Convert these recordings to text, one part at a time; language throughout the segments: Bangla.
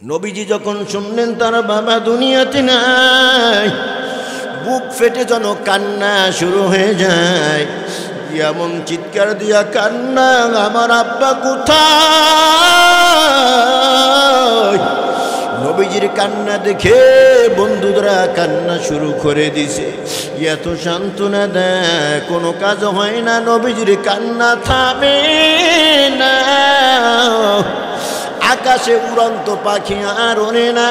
নবীজি যখন শুনলেন তার বাবা দুনিয়াতে নাই, বুক ফেটে যেন কান্না শুরু হয়ে যায়। এমন চিৎকার দিয়া কান্না, আমার আব্বা কোথায়? নবীজির কান্না দেখে বন্ধুরা কান্না শুরু করে দিছে। এত সান্ত্বনা দেয়, কোনো কাজ হয় না, নবীজির কান্না থামে না। আকাশে উড়ন্ত পাখি আর ওড়ে না,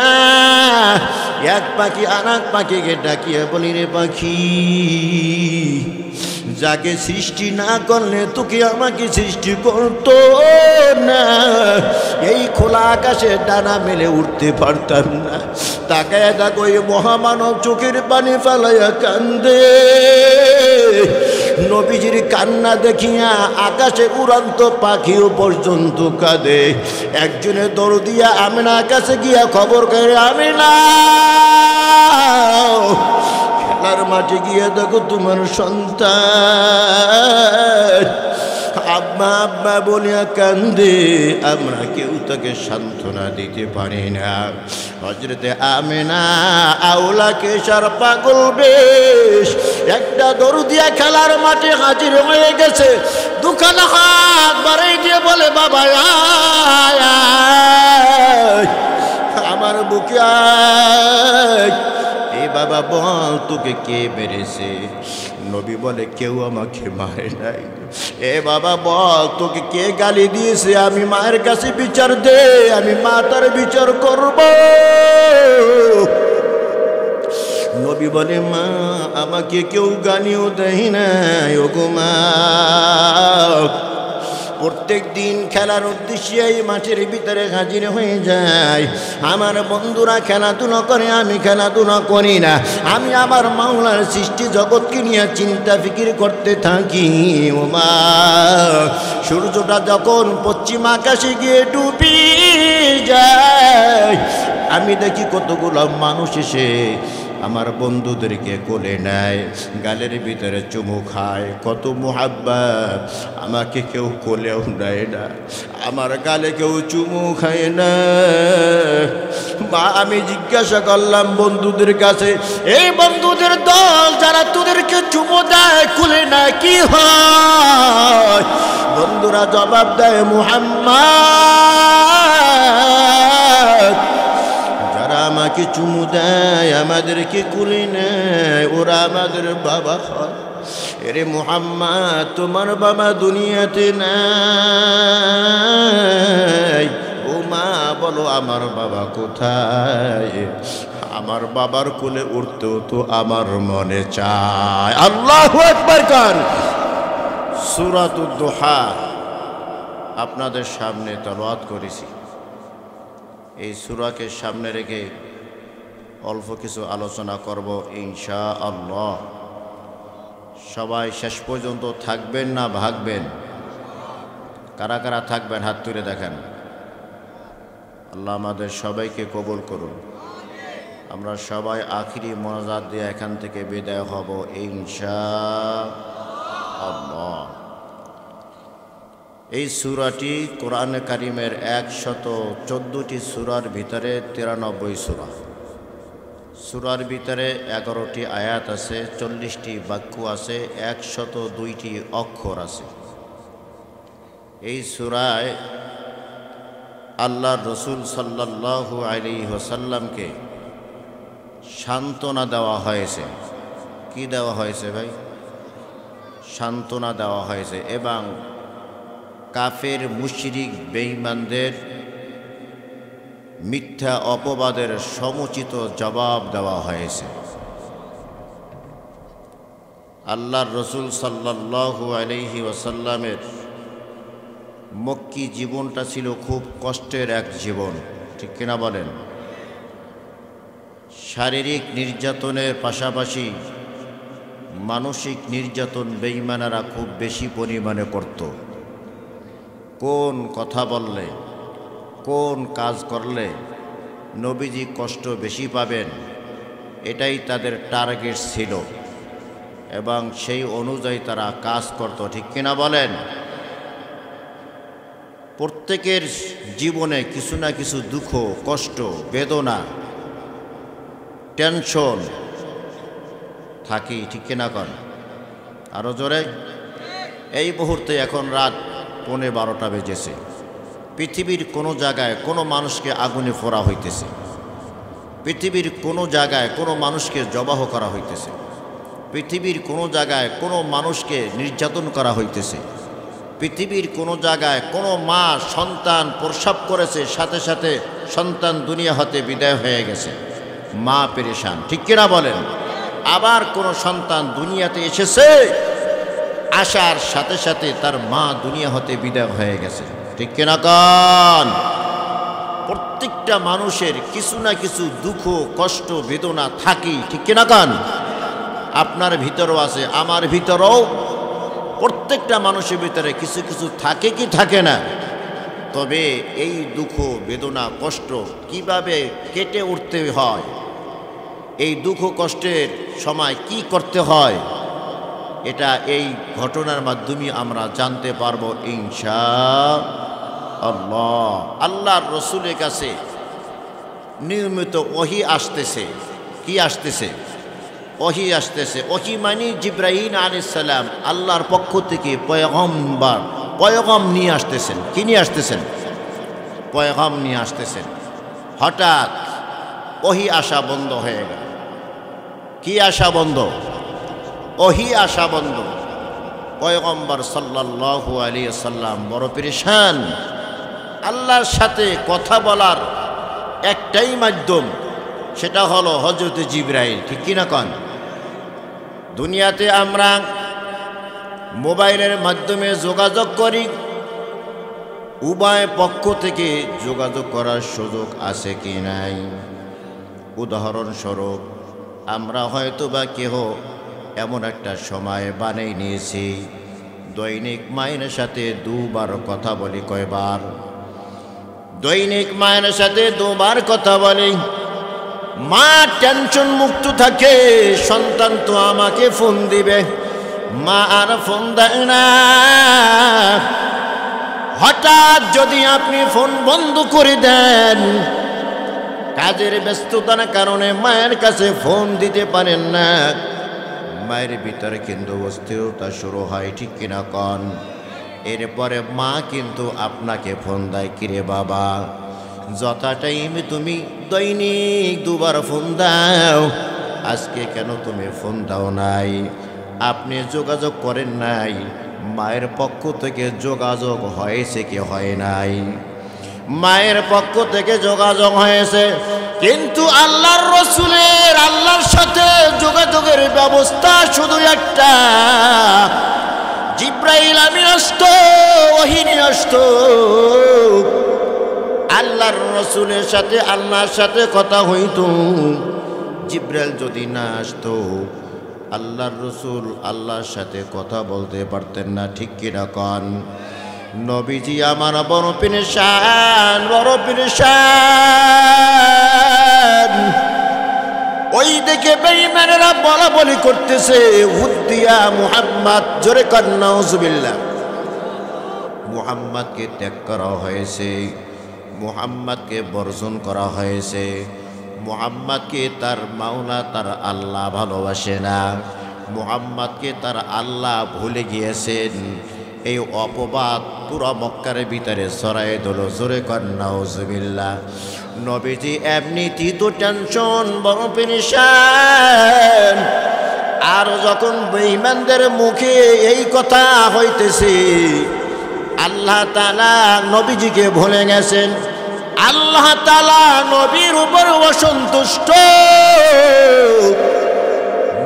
এক পাখি আর এক পাখিকে ডাকিয়া বলি, রে পাখি, যাকে সৃষ্টি না করলে তোকে আমাকে সৃষ্টি করতো না। এই খোলা আকাশে ডানা মেলে উঠতে পারতাম না। তাকায় দেখো এই মহামানব চোখের পানি ফালাইয়া কান্দে। নবীজির কান্না দেখিয়া আকাশে উড়ন্ত পাখিও পর্যন্ত কাঁদে। একজনে দৌড় দিয়া আমিনার কাছে গিয়া খবর করে, আমিনা, খেলার মাঠে গিয়ে দেখো তোমার সন্তান আব্বা আব্বা বলিয়া কান্দে। আমরা কেউ তাকে সান্ত্বনা দিতে পারি না। হযরতে আমিনা আওলাকে সার পাগল বেশ একটা দরু দিয়া খেলার মাঠে হাজির হয়ে গেছে। দুখানা হাত বাড়াই দিয়ে বলে, বাবা আয়, আমার বুকে আয়। এ বাবা বল, তোকে কে মেরেছে? নবী বলে, কেউ আমাকে মারে নাই। এ বাবা বল, তোকে কে গালি দিয়েছে? আমি মায়ের কাছে বিচার দে, আমি মা তার বিচার করব। নবী বলে, মা, আমাকে কেউ গালিও দেয় নাই। ও গো মা, প্রত্যেক দিন খেলার উদ্দেশ্যে এই মাঠের ভিতরে হাজির হয়ে যায়। আমার বন্ধুরা খেলাধুলা করে, আমি খেলাধুলা করি না। আমি আমার মাওলার সৃষ্টি জগৎকে নিয়ে চিন্তা ফিকির করতে থাকি। ও মা, সূর্যটা যখন পশ্চিম আকাশে গিয়ে ডুবে যায়, আমি দেখি কতগুলো মানুষ এসে আমার বন্ধুদেরকে কোলে নেয়, গালের ভিতরে চুমু খায়। কত মোহাব্বত! আমাকে কেউ কোলেও নেয় না, আমার গালে কেউ চুমু খায় না। মা, আমি জিজ্ঞাসা করলাম বন্ধুদের কাছে, এই বন্ধুদের দল যারা তোদেরকে চুমু দেয়, কোলে নেয়, কি হয়? বন্ধুরা জবাব দেয়, মুহাম্মদ, আমাকে চুমু দেয়, আমাদেরকে কোলে নেয়, ওরা আমাদের বাবা হয়। এরে মুহাম্মদ, তোমার বাবা দুনিয়াতে নাই। ও মা, বলো আমার বাবা কোথায়? আমার বাবার কোলে উঠতেও তো আমার মনে চায়। আল্লাহু আকবার কান। সূরাতুদ দুহা আপনাদের সামনে তেলাওয়াত করেছি। এই সূরাকে সামনে রেখে অল্প কিছু আলোচনা করব ইনশাআল্লাহ। সবাই শেষ পর্যন্ত থাকবেন না ভাগবেন? কারা কারা থাকবেন হাত তুলে দেখেন। আল্লাহ আমাদের সবাইকে কবুল করুন। আমরা সবাই আখিরি মোনাজাত দিয়ে এখান থেকে বিদায় হব ইনশাআল্লাহ। এই সূরাটি কোরআনে কারিমের 114টি সূরার ভিতরে 93 সূরা। সূরার ভিতরে 11টি আয়াত আছে, 40টি বাক্য আছে, 102টি অক্ষর আছে। এই সূরায় আল্লাহর রাসূল সাল্লাল্লাহু আলাইহি ওয়াসাল্লামকে সান্ত্বনা দেওয়া হয়েছে। কি দেওয়া হয়েছে ভাই? সান্ত্বনা দেওয়া হয়েছে। এবং কাফের মুশরিক বেঈমানদের মিথ্যা অপবাদের সমুচিত জবাব দেওয়া হয়েছে। আল্লাহর রাসূল সাল্লাল্লাহু আলাইহি ওয়াসাল্লামের মক্কি জীবনটা ছিল খুব কষ্টের এক জীবন, ঠিক কিনা বলেন? শারীরিক নির্যাতনের পাশাপাশি মানসিক নির্যাতন বেঈমানেরা খুব বেশি পরিমাণে করত। কোন কথা বললে, কোন কাজ করলে নবীজি কষ্ট বেশি পাবেন, এটাই তাদের টার্গেট ছিল এবং সেই অনুযায়ী তারা কাজ করত, ঠিক কিনা বলেন? প্রত্যেকের জীবনে কিছু না কিছু দুঃখ, কষ্ট, বেদনা, টেনশন থাকি, ঠিক কিনা কন? আরো জোরে। এই মুহূর্তে এখন রাত 11:15 বেজেছে। পৃথিবীর কোনো জায়গায় কোনো মানুষকে আগুনে পোড়া হইতেছে, পৃথিবীর কোনো জায়গায় কোনো মানুষকে জবাহ করা হইতেছে, পৃথিবীর কোনো জায়গায় কোনো মানুষকে নির্যাতন করা হইতেছে, পৃথিবীর কোনো জায়গায় কোনো মা সন্তান প্রসব করেছে, সাথে সাথে সন্তান দুনিয়া হতে বিদায় হয়ে গেছে, মা পেরেশান, ঠিক কিনা বলেন? আবার কোনো সন্তান দুনিয়াতে এসেছে, আসার সাথে সাথে তার মা দুনিয়া হতে বিদায় হয়ে গেছে, ঠিক কিনা কন? প্রত্যেকটা মানুষের কিছু না কিছু দুঃখ, কষ্ট, বেদনা থাকি, ঠিক কিনা কন? আপনার ভিতরও আছে, আমার ভিতরেও। প্রত্যেকটা মানুষের ভিতরে কিছু কিছু থাকে কি থাকে না? তবে এই দুঃখ, বেদনা, কষ্ট কিভাবে কেটে উঠতে হয়, এই দুঃখ কষ্টের সময় কি করতে হয়, এটা এই ঘটনার মাধ্যমে আমরা জানতে পারবো ইনশাআল্লাহ। আল্লাহর রসুলের কাছে নিয়মিত ওহী আসতেছে। কি আসতেছে? ওহী আসতেছে। ওহী মানে জিবরাইল আলাইহিস সালাম আল্লাহর পক্ষ থেকে পয়গম্বর, পয়গাম নিয়ে আসতেছেন। কি নিয়ে আসতেছেন? পয়গাম নিয়ে আসতেছেন। হঠাৎ ওহী আসা বন্ধ হয়ে গেল। কি আসা বন্ধ? ওহী আসা বন্ধ। পয়গম্বর সাল্লাল্লাহু আলাইহি সাল্লাম বড় পেরেশান। আল্লাহর সাথে কথা বলার একটাই মাধ্যম, সেটা হলো হযরত জিবরাইল, ঠিক কিনা কন? দুনিয়াতে আমরা মোবাইলের মাধ্যমে যোগাযোগ করি, উভয় পক্ষ থেকে যোগাযোগ করার সুযোগ আছে কি নাই? উদাহরণস্বরূপ আমরা হয়তো বা কেহ এমন একটা সময় বানিয়ে নিয়েছি, দৈনিক মায়ের সাথে দুবার কথা বলি। কয়বার? দৈনিক মায়ের সাথে দুবার কথা বলি। মা টেনশন মুক্ত থাকে, সন্তান তো আমাকে ফোন দিবে, মা আর ফোন দেয় না। হঠাৎ যদি আপনি ফোন বন্ধ করে দেন, কাজের ব্যস্ততার কারণে মায়ের কাছে ফোন দিতে পারেন না, মায়ের ভিতরে কিন্তু অস্থিরতা শুরু হয়, ঠিক কিনা কন? এরপরে মা কিন্তু আপনাকে ফোন দেয়, কিরে বাবা, যথা টাইমে তুমি দৈনিক দুবার ফোন দাও, আজকে কেন তুমি ফোন দাও নাই? আপনি যোগাযোগ করেন নাই। মায়ের পক্ষ থেকে যোগাযোগ হয়েছে কি হয় নাই? মায়ের পক্ষ থেকে যোগাযোগ হয়েছে, কিন্তু আল্লাহর রসুলের আল্লাহর সাথে যোগাযোগের ব্যবস্থা শুধু একটা, জিবরাইল আমিন আসতো, ওহী নিয়ে আসতো। আল্লাহর রসুলের সাথে আল্লাহর সাথে কথা হইতো। জিবরাইল যদি না আসতো, আল্লাহর রসুল আল্লাহর সাথে কথা বলতে পারতেন না, ঠিক কিনা কন? নবীজি আমার বড় পেরেশান, বড় পেরেশান। ওই দেখে বেঈমানেরা বলা বলি করতেছে, হুদ্দিয়া মুহাম্মদ, জোরে কর নাউজুবিল্লাহ। মুহাম্মদকে ত্যাগ করা হয়েছে, মুহাম্মদকে বর্জন করা হয়েছে, মুহাম্মদকে তার মাওলা তার আল্লাহ ভালোবাসে না, মুহাম্মদকে তার আল্লাহ ভুলে গিয়েছেন। এই অপবাদ পুরো মক্কার ভিতরে ছড়াই দিল, জোরে কর নাউজুবিল্লাহ। নবীজি এমনিতেই তো টেনশন, বড় পেরেশান, আর যখন বেঈমানদের মুখে এই কথা হইতেছে, আল্লাহ তাআলা নবীজিকে ভুলে গেছেন। আল্লাহ তাআলা নবীর উপর অসন্তুষ্ট।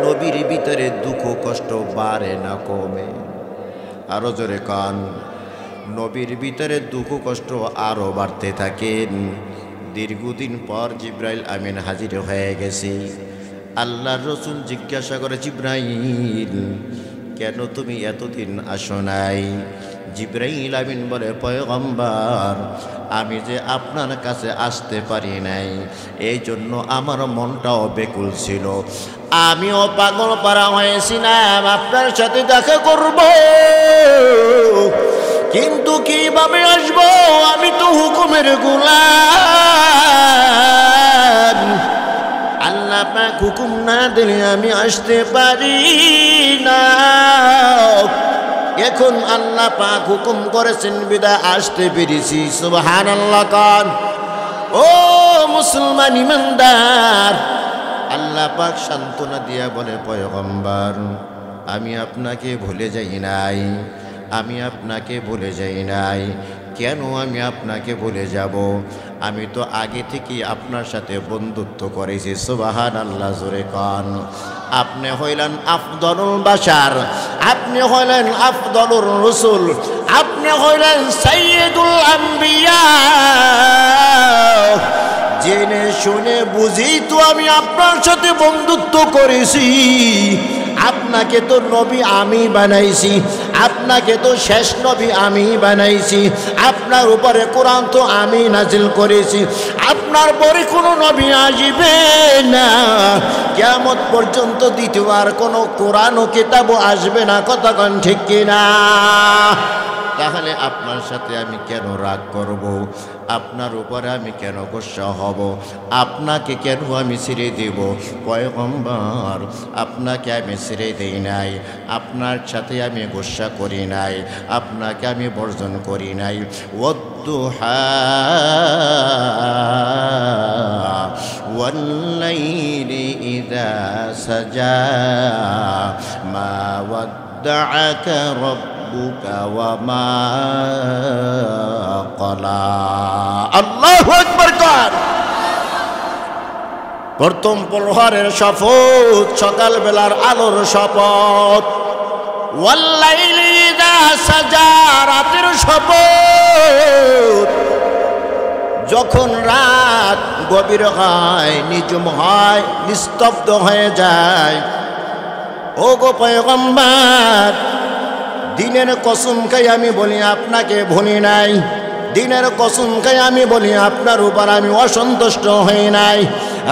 নবীর ভিতরে দুঃখ কষ্ট বাড়ে না কমে? আরো জোরে কান। নবীর ভিতরে দুঃখ কষ্ট আরো বাড়তে থাকেন। দীর্ঘদিন পর জিবরাইল আমিন হাজির হয়ে গেছে। আল্লাহর রাসূল জিজ্ঞাসা করে, জিবরাইল কেন তুমি এতদিন আসো নাই? জিবরাইল আমিন বলে, পয়গম্বর আমি যে আপনার কাছে আসতে পারি নাই, এই জন্য আমার মনটাও বেকুল ছিল, আমিও পাগল পারা হয়েছিলাম আপনার সাথে দেখা করব, কিন্তু কিভাবে আসবো? আমি তো হুকুমের গোলাম। আল্লাহ পাক হুকুম না দিলে আমি আসতে পারি না। এখন আল্লাহ পাক হুকুম করেছেন বিদায় আসতে পেরেছি। সুবহানাল্লাহ কান। ও মুসলমান ইমানদার, আল্লাহ পাক সান্ত্বনা দিয়া বলে, পয়গম্বর আমি আপনাকে ভুলে যাই নাই, আমি আপনাকে ভুলে যাই নাই। কেন আমি আপনাকে ভুলে যাব? আমি তো আগে থেকেই আপনার সাথে বন্ধুত্ব করেছি। সুবহানাল্লাহ, জোরে কান। আপনি হইলেন আফদলুল বাশার, আপনি হইলেন আফদলুর রাসূল, আপনি হইলেন সাইয়্যিদুল আম্বিয়া। জেনে শুনে বুঝি তো আমি আপনার সাথে বন্ধুত্ব করেছি। আপনাকে তো নবী আমি বানাইছি, আপনাকে তো শেষ নবী আমি বানাইছি, আপনার উপরে কোরআন তো আমি নাজিল করেছি, আপনার পরে কোনো নবী আসবে না। কিয়ামত পর্যন্ত দ্বিতীয়বার কোনো কোরআন ও কিতাবও আসবে না। কথা কোন ঠিক কিনা? তাহলে আপনার সাথে আমি কেন রাগ করব? আপনার উপরে আমি কেন গোসা হব? আপনাকে কেন আমি ছেড়ে দেব? পয়গম্বর আপনাকে আমি ছেড়ে দেই নাই, আপনার সাথে আমি গোসা করি নাই, আপনাকে আমি বর্জন করি নাই। ওয়াদ্দুহা ওয়াল্লাইলি ইযা সাজা মা ওয়াদ্দাআকা রাব্বুকা ওয়া মা ক্বালা। আল্লাহু আকবার কার। প্রথম প্রহরের শপথ, সকাল বেলার আলোর শপথ। ওয়াল্লাইলি ইযা সাজা, রাতের শপথ। যখন রাত গভীর হয়, নিঝুম হয়, নিস্তব্ধ হয়ে যায়, ও গো পয়গম্বর দিনের কসম খাই আমি বলি আপনাকে ভুলি নাই, দিনের কসম খাই আমি বলি আপনার উপর আমি অসন্তুষ্ট হই নাই,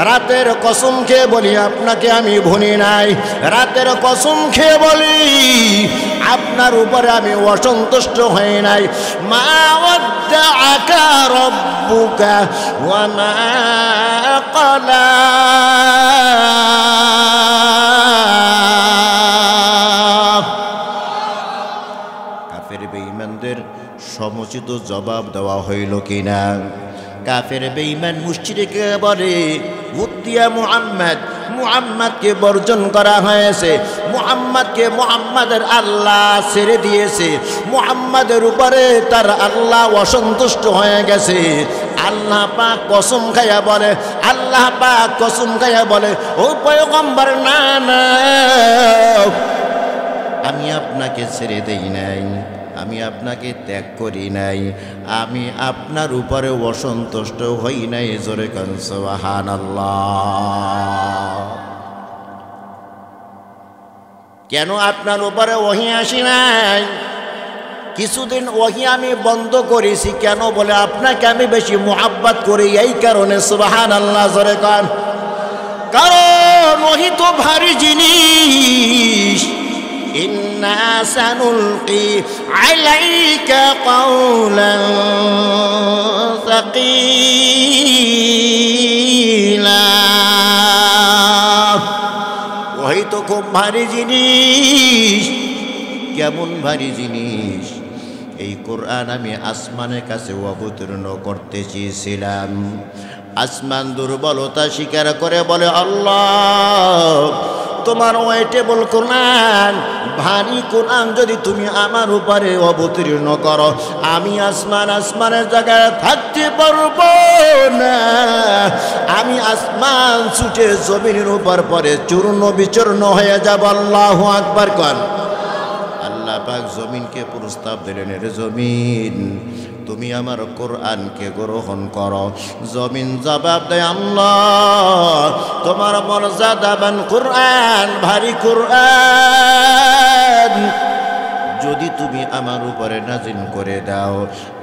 রাতের কসম খেয়ে বলি আপনাকে আমি ভুলি নাই, রাতের কসম খেয়ে বলি আপনার উপরে আমি অসন্তুষ্ট হই নাই। মা ওয়াদ্দাআকা রাব্বুকা ওয়া মা ক্বালা। কাফের বেঈমানদের সমুচিত জবাব দেওয়া হইল কিনা? কাফের বেঈমান মুশরিককে বলে মুতিয়া মুহাম্মদ, মুহাম্মদকে বর্জন করা হয়েছে, মুহাম্মদকে মুহাম্মাদের আল্লাহ ছেড়ে দিয়েছে, মুহাম্মাদের উপরে তার আল্লাহ অসন্তুষ্ট হয়ে গেছে। আল্লাহ পাক কসম খাইয়া বলে, আল্লাহ পাক কসম খাইয়া বলে, ও পয়গম্বর না না, আমি আপনাকে ছেড়ে দেই নাই, আমি আপনাকে ত্যাগ করি নাই, আমি আপনার উপরে অসন্তুষ্ট হই নাই। জোরে কান সুবহানাল্লাহ। কেন আপনার উপরে ওহী আসি নাই? কিছুদিন ওহী আমি বন্ধ করেছি। কেন? বলে আপনাকে আমি বেশি মুহাব্বত করি, এই কারণে। সুবহানাল্লাহ, জোরে কান। কারণ ওহী তো ভারী জিনিস। ইন্না সানুলকি আলাইকা কাওলান সাকিলা। ওহী তো খুব ভারী জিনিস। কেমন ভারী জিনিস? এই কোরআন আমি আসমানের কাছে অবতীর্ণ করতে চেয়েছিলাম। আসমান দুর্বলতা স্বীকার করে বলে, আল্লাহ তোমার ওয়েটেবল কোরআন, ভারী কোরআন যদি তুমি আমার উপরে অবতীর্ণ করো, আমি আসমানের জায়গায় থাকতে পারবো না। আমি আসমান ছুটে জমিনের উপর পরে চূর্ণ বিচূর্ণ হয়ে যাব। আল্লাহু আকবার কর। আল্লাহ পাক জমিনকে প্রস্তাব দিলেন, রে জমিন তুমি আমার কোরআনকে গ্রহণ করো। জমিন জবাব দেয়, আল্লাহ তোমার মর্যাদাবান কোরআন, ভারী কোরআন, যদি তুমি আমার উপরে নাজিল করে দাও,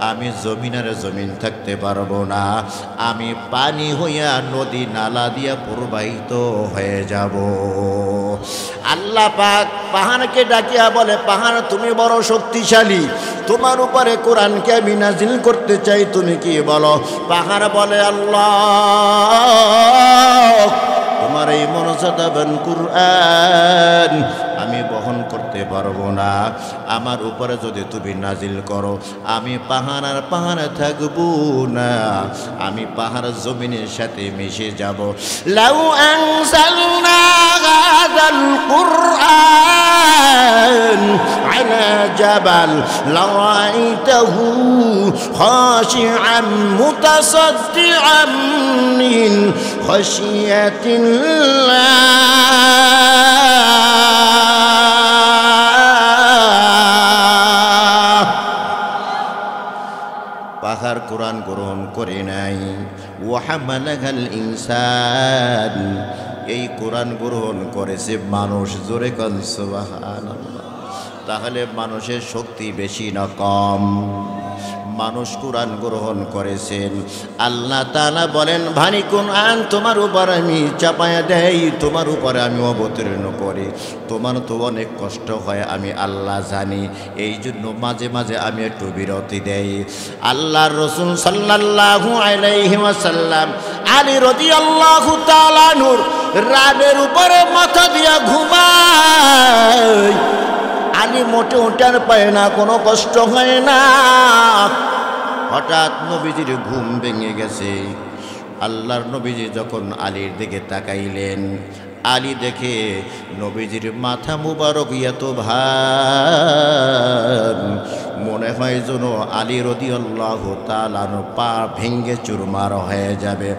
আমি জমিনের জমিন থাকতে পারবো না, আমি পানি হইয়া নদী নালা দিয়া প্রবাহিত হয়ে যাব। আল্লাহ পাক পাহাড়কে ডাকিয়া বলে, পাহাড় তুমি বড় শক্তিশালী, তোমার উপরে কোরআনকে আমি নাজিল করতে চাই, তুমি কি বলো? পাহাড় বলে, আল্লাহ তোমার এই মর্যাদাবান কুরআন আমি বহন করতে পারবো না, আমার উপরে যদি তুমি নাজিল করো, আমি পাহাড় আর পাহাড় থাকবো না, আমি পাহাড় জমিনের সাথে মিশে যাব। লাউ আনজালনা হাযাল কুরআন আলা জাবাল লারাআইতাহু খাশিআন মুতাসাদ্দিআন মিন খাশিয়াতিল্লাহ। পাহাড় কোরআন গ্রহণ করে নাই। ওয়াহামালাহাল ইনসান, এই কোরআন গ্রহণ করেছে মানুষ। জোরে কোন সুবহানাল্লাহ। তাহলে মানুষের শক্তি বেশি না কম? মানুষ কোরআন গ্রহণ করেছেন। আল্লাহ তাআলা বলেন, ভারী কোরআন তোমার উপর আমি চাপায়া দেই, তোমার উপরে আমি অবতীর্ণ করি, তোমার তো অনেক কষ্ট হয় আমি আল্লাহ জানি, এই জন্য মাঝে মাঝে আমি একটু বিরতি দেই। আল্লাহর রাসূল সাল্লাল্লাহু আলাইহি ওয়াসাল্লাম আলী রাদিয়াল্লাহু তাআলা নূর রানের উপরে মাথা দিয়া ঘুমায়। আলী মোটে উঠার পায় না, কোনো কষ্ট হয় না। হঠাৎ নবীজির ঘুম ভেঙে গেছে। আল্লাহর নবীজি যখন আলীর দিকে তাকাইলেন, আলী দেখে নবীজির মাথা মুবারক এত ভার, মনে হয় যেন আলী রাদিয়াল্লাহু তাআলা পা ভেঙ্গে চুরমার হয়ে যাবে।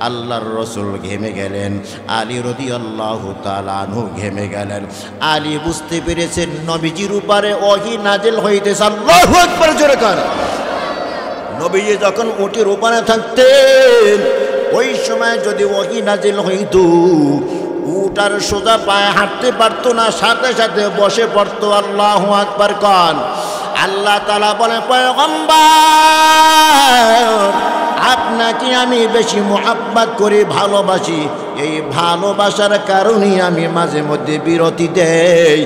আল্লাহর রাসূল ঘেমে গেলেন, আলী রাদিয়াল্লাহু তাআলা ঘেমে গেলেন। আলী বুঝতে পেরেছেন নবীজির উপরে ওহী নাজিল হইতেছে। আল্লাহু আকবার, জোরে কর। নবীজি যখন উটের উপরে থাকতেন, ওই সময় যদি ওহী নাজিল হইত, উটার সোজা পায়ে হাঁটতে পারতো না, সাথে সাথে বসে পড়তো। আল্লাহু আকবার কন। আল্লাহ তাআলা বলে, পয়গম্বর আপনাকে আমি বেশি মুহাব্বত করি, ভালোবাসি, এই ভালোবাসার কারণে আমি মাঝে মধ্যে বিরতি দেই,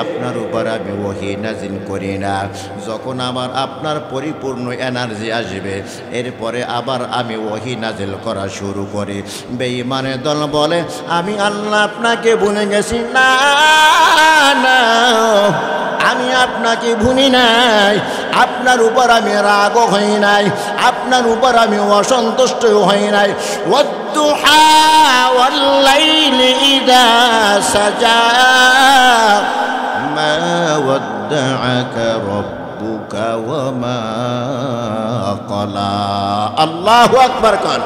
আপনার উপর আমি ওহী নাজিল করি না। যখন আমার আপনার পরিপূর্ণ এনার্জি আসবে, এরপরে আবার আমি ওহী নাজিল করা শুরু করি। বেঈমানের দল বলে, আমি আল্লাহ আপনাকে ভুলে গেছি। না না, আমি আপনাকে ভুলি নাই, আপনার উপর আমি রাগ হই নাই, আপনার উপর আমি অসন্তুষ্ট হই নাই। ওয়াদ-দুহা ওয়াল-লাইলি ইযা সাজা মা ওয়াদ্দাআকা রাব্বুকা ওয়া মা ক্বালা। আল্লাহু আকবার কন।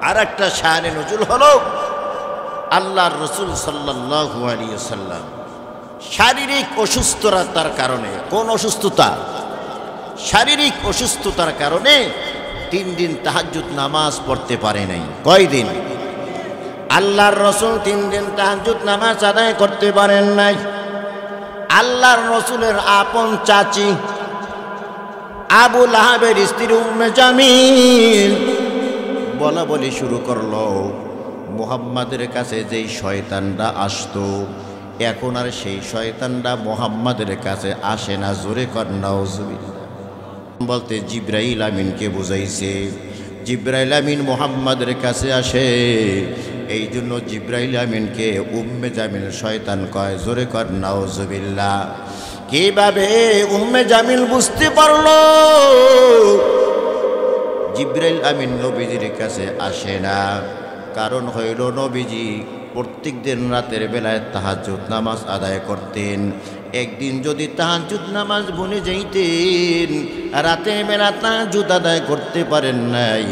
আরেকটা শানে নজুল হলো, আল্লাহর রাসূল সাল্লাল্লাহু আলাইহি ওয়াসাল্লাম শারীরিক অসুস্থতার কারণে, কোন অসুস্থতা? শারীরিক অসুস্থতার কারণে 3 দিন তাহাজ্জুদ নামাজ পড়তে পারে নাই। কয়দিন? আল্লাহর রাসূল 3 দিন তাহাজ্জুদ নামাজ আদায় করতে পারেন নাই। আল্লাহর রাসূলের আপন চাচি আবু লাহাবের স্ত্রী উম্মে জামিল বলা বলি শুরু করলো, মুহাম্মাদের কাছে যেই শয়তানরা আসতো, এখন আর সেই শয়তানরা মুহাম্মাদের কাছে আসে না। জোরে কর নাউজুবিল্লাহ। বলতে জিবরাইল আমিনকে বুঝাইছে, জিবরাইল আমিন মুহাম্মাদের কাছে আসে, এই জন্য জিবরাইল আমিনকে উম্মে জামিল শয়তান কয়। জোরে কর নাউজুবিল্লাহ। কিভাবে উম্মে জামিল বুঝতে পারলো জিবরাইল আমিন নবীজির কাছে আসে না? কারণ হইল, নবীজি প্রত্যেক দিন রাতের বেলায় তাহাজ্জুদ নামাজ আদায় করতেন। একদিন যদি তাহাজ্জুদ নামাজ ভুলে যাইতেন, রাতের বেলা তাহাজ্জুদ আদায় করতে পারেন নাই,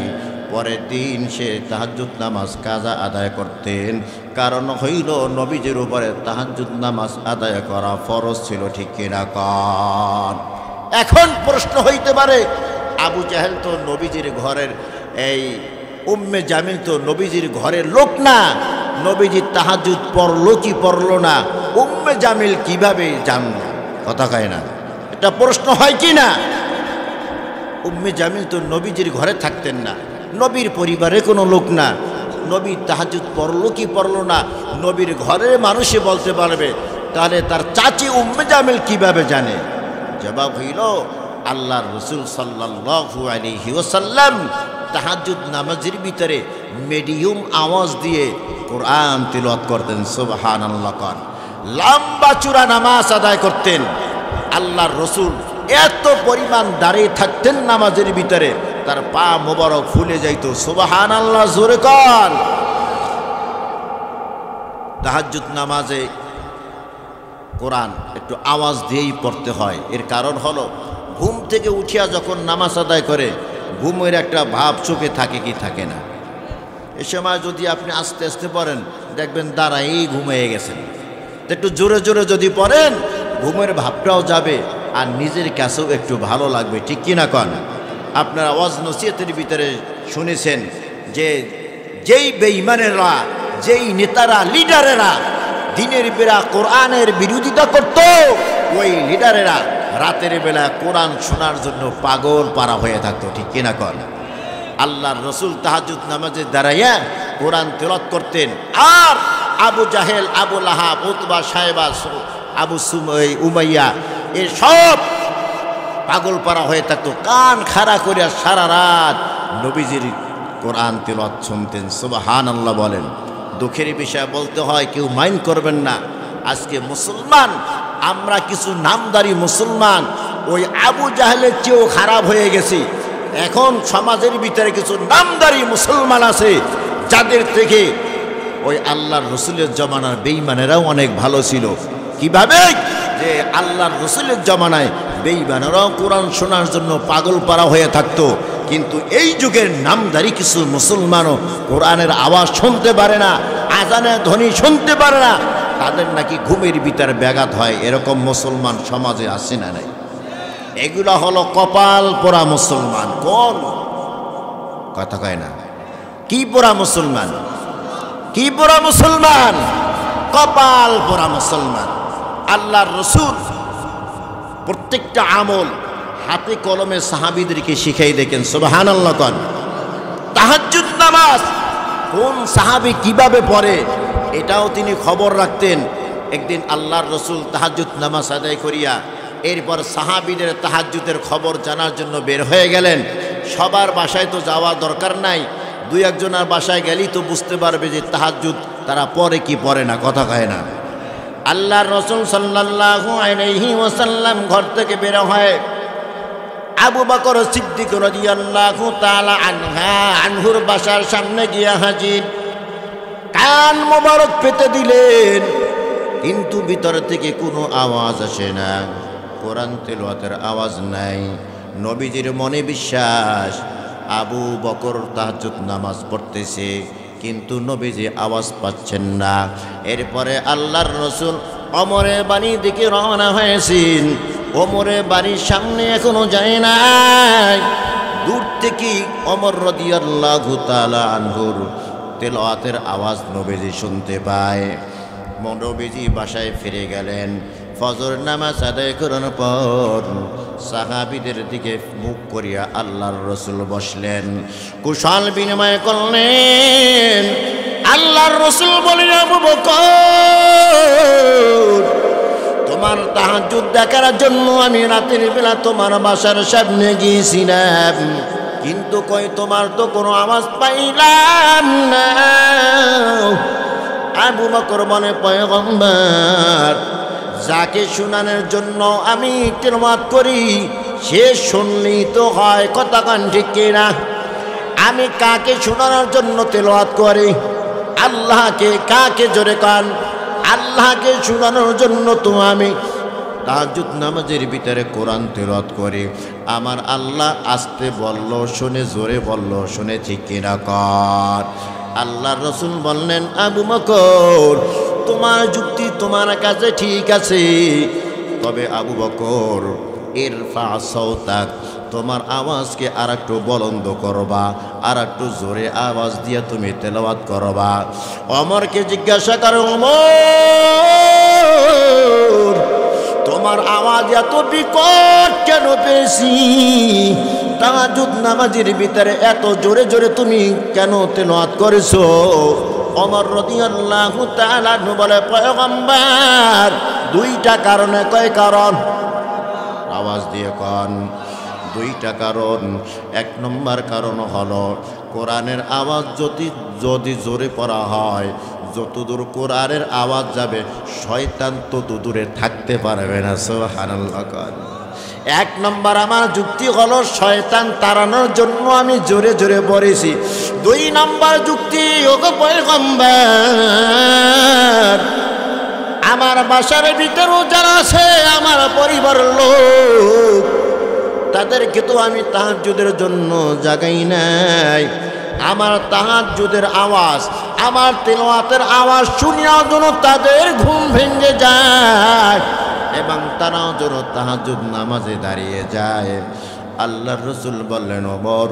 পরের দিন সে তাহাজ্জুদ নামাজ কাজা আদায় করতেন। কারণ হইল, নবীজির উপরে তাহাজ্জুদ নামাজ আদায় করা ফরজ ছিল। ঠিক কিনা কন? এখন প্রশ্ন হইতে পারে, আবু জাহেল তো নবীজির ঘরের, এই উম্মে জামিল তো নবীজির ঘরের লোক না, নবীজি তাহাজ্জুদ পড়লো কি পড়লো না, উম্মে জামিল কিভাবে জানল? কথা কয় না, এটা প্রশ্ন হয় কি না? উম্মে জামিল তো নবীজির ঘরে থাকতেন না, নবীর পরিবারে কোনো লোক না, নবী তাহাজ্জুদ পড়লো কি পড়লো না নবীর ঘরের মানুষে বলতে পারবে, তাহলে তার চাচি উম্মে জামিল কিভাবে জানে? জবাব হইল আল্লাহর রাসূল সাল্লাল্লাহু আলাইহি ওয়াসাল্লাম তাহাজ্জুদ নামাজের ভিতরে মিডিয়াম আওয়াজ দিয়ে কোরআন তিলাওয়াত করতেন। সুবহানাল্লাহ। কান লম্বা চূড়া নামাজ আদায় করতেন। আল্লাহর রাসূল এত পরিমাণ দাঁড়িয়ে থাকতেন নামাজের ভিতরে, তার পা মোবারক ফুলে যাইত। সুবহানাল্লাহ, জোরে কর। তাহাজ্জুদ নামাজে কোরআন একটু আওয়াজ দিয়েই পড়তে হয়। এর কারণ হলো ঘুম থেকে উঠিয়া যখন নামাজ আদায় করে ঘুমের একটা ভাব চোখে থাকে কি থাকে না। এ সময় যদি আপনি আস্তে আস্তে পড়েন দেখবেন দাঁড়াই ঘুমিয়ে গেছেন। একটু জোরে জোরে যদি পড়েন ঘুমের ভাবটাও যাবে আর নিজের কাছেও একটু ভালো লাগবে, ঠিক কিনা কন? আপনারা ওয়াজ নসিহতের ভিতরে শুনেছেন যে যেই বেঈমানেরা, যেই নেতারা, লিডারেরা দিনের বেলা কোরআনের বিরোধিতা করত, ওই লিডারেরা রাতের বেলা কোরআন শোনার জন্য পাগল পারা হয়ে থাকতো, ঠিক কিনা কন? আল্লাহর রাসূল তাহাজ্জুদ নামাজে দাঁড়াইয়া কোরআন তেলাওয়াত করতেন। আর আবু জাহেল, Abu Lahab, Utba, Saiba, Abu Umayya এসব পাগল পারা হয়ে থাকতো, কান খাড়া করিয়া সারা রাত নবীজির কোরআন তেলাওয়াত শুনতেন। সুবহানাল্লাহ বলেন। দুঃখের বিষয় বলতে হয়, কেউ মাইন্ড করবেন না, আজকে মুসলমান আমরা কিছু নামদারি মুসলমান ওই আবু জাহেলের চেয়েও খারাপ হয়ে গেছি। এখন সমাজের ভিতরে কিছু নামদারি মুসলমান আছে যাদের থেকে ওই আল্লাহর রসুলের জমানার বেঈমানেরাও অনেক ভালো ছিল। কিভাবে? যে আল্লাহর রসুলের জমানায় বেঈমানেরাও কোরআন শোনার জন্য পাগল পারা হয়ে থাকতো, কিন্তু এই যুগের নামদারি কিছু মুসলমানও কোরআনের আওয়াজ শুনতে পারে না, আজানের ধ্বনি শুনতে পারে না, তাদের নাকি ঘুমের ভিতর ব্যাঘাত হয়। এরকম মুসলমান সমাজে আসে না নাই? এগুলো হলো কপাল পোড়া মুসলমান। কোন কথা কয় না? কি পোড়া মুসলমান? কি পোড়া মুসলমান? কপাল পোড়া মুসলমান। আল্লাহর রাসূল প্রত্যেকটা আমল হাতে কলমে সাহাবীদেরকে শিখাই দেখেন। সুবহানাল্লাহ। কন তাহাজ্জুদ নামাজ কোন সাহাবী কিভাবে পড়ে এটাও তিনি খবর রাখতেন। একদিন আল্লাহর রাসূল তাহাজ্জুদ নামাজ আদায় করিয়া এরপর সাহাবীদের তাহাজ্জুদের খবর জানার জন্য বের হয়ে গেলেন। সবার বাসায় তো যাওয়া দরকার নাই, দুই একজনের বাসায় গেলেই তো বুঝতে পারবে যে তাহাজ্জুদ তারা পড়ে কি পড়ে না, কথা কয় না। আল্লাহর রাসূল সাল্লাল্লাহু আলাইহি ওয়াসাল্লাম ঘর থেকে বের হয় আবু বকর সিদ্দিক রাদিয়াল্লাহু তাআলা আনহুর বাসার সামনে গিয়া হাজির। কান মোবারক পেতে দিলেন, কিন্তু ভিতর থেকে কোনো আওয়াজ আসে না, কোরআন তেলাওয়াতের আওয়াজ নাই। নবীজির মনে বিশ্বাস আবু বকর তাহাজ্জুদ নামাজ পড়তেছে, কিন্তু নবীজি আওয়াজ পাচ্ছেন না। এরপরে আল্লাহর রাসূল ওমরের বাড়ির দিকে রওনা হয়েছেন। ওমরের বাড়ির সামনে এখনো যায় নাই, দূর থেকে ওমর রাদিয়াল্লাহু তাআলা আনহুর তেলাওয়াতের আওয়াজ নবীজি শুনতে পায়। নবীজি বাসায় ফিরে গেলেন। ফজর নামাজ আদায় করার পর সাহাবীদের দিকে মুখ করিয়া আল্লাহর রাসূল বসলেন, কুশল বিনিময় করলেন। আল্লাহর রাসূল বলেন, আবু বকর, তোমার তাহাজ্জুদ দেখার জন্য আমি রাতের বেলা তোমার বাসার সামনে গিয়েছিলাম, কিন্তু কই তোমার তো কোনো আওয়াজ পাইলাম না। আবু বকর বলে, পয়গম্বর, যাকে শুনানোর জন্য আমি তেলাওয়াত করি সে শুনলেই তো হয়, কথা কান ঠিক কিনা? আমি কাকে শোনানোর জন্য তেলাওয়াত করি? আল্লাহকে। কাকে? জোরে কান। আল্লাহকে শোনানোর জন্য তো আমি তাহাজ্জুদ নামাজের ভিতরে কোরআন তেলাওয়াত করি। আমার আল্লাহ আস্তে বলল শুনে, জোরে বলল শুনে, ঠিক কিনা কর? আল্লাহর রাসূল বললেন, আবু বকর, তোমার যুক্তি তোমার কাছে ঠিক আছে, তবে আবু বকর ইরফা সাওতাক, তোমার আওয়াজকে আর একটু বুলন্দ করবা, আর একটু জোরে আওয়াজ দিয়ে তুমি তেলাওয়াত করবা। ওমরকে জিজ্ঞাসা করে, ওমর, তোমার আওয়াজ এত বিকট কেন পেয়েছি? তাহাজ্জুদ নামাজের ভিতরে এত জোরে জোরে তুমি কেন তেলাওয়াত করেছো? ওমর রাদিয়াল্লাহু তাআলা বলে, পয়গম্বর, দুইটা কারণে। কয় কারণ? আওয়াজ দিয়ে কন। দুইটা কারণ। এক নম্বর কারণ হলো কোরআনের আওয়াজ যদি জোরে পড়া হয়, যতদূর কোরআনের আওয়াজ যাবে শয়তান তত দূরে থাকতে পারবে না। সুবহানাল্লাহ। এক নম্বর আমার যুক্তি হলো শয়তান তাড়ানোর জন্য আমি জোরে জোরে পড়েছি। দুই নম্বর যুক্তি, ওগো পয়গম্বর, আমার বাসার ভিতরেও যারা আছে আমার পরিবার লোক, তাদেরকে তো আমি তাহাজ্জুদের জন্য জাগাই নাই। আমার তাহাজ্জুদের আওয়াজ, আমার তেলাওয়াতের আওয়াজ শুনিয়াও যেন তাদের ঘুম ভেঙে যায় এবং তারাও যেন তাহাজ্জুদ নামাজে দাঁড়িয়ে যায়। আল্লাহর রাসূল বললেন, ওমর,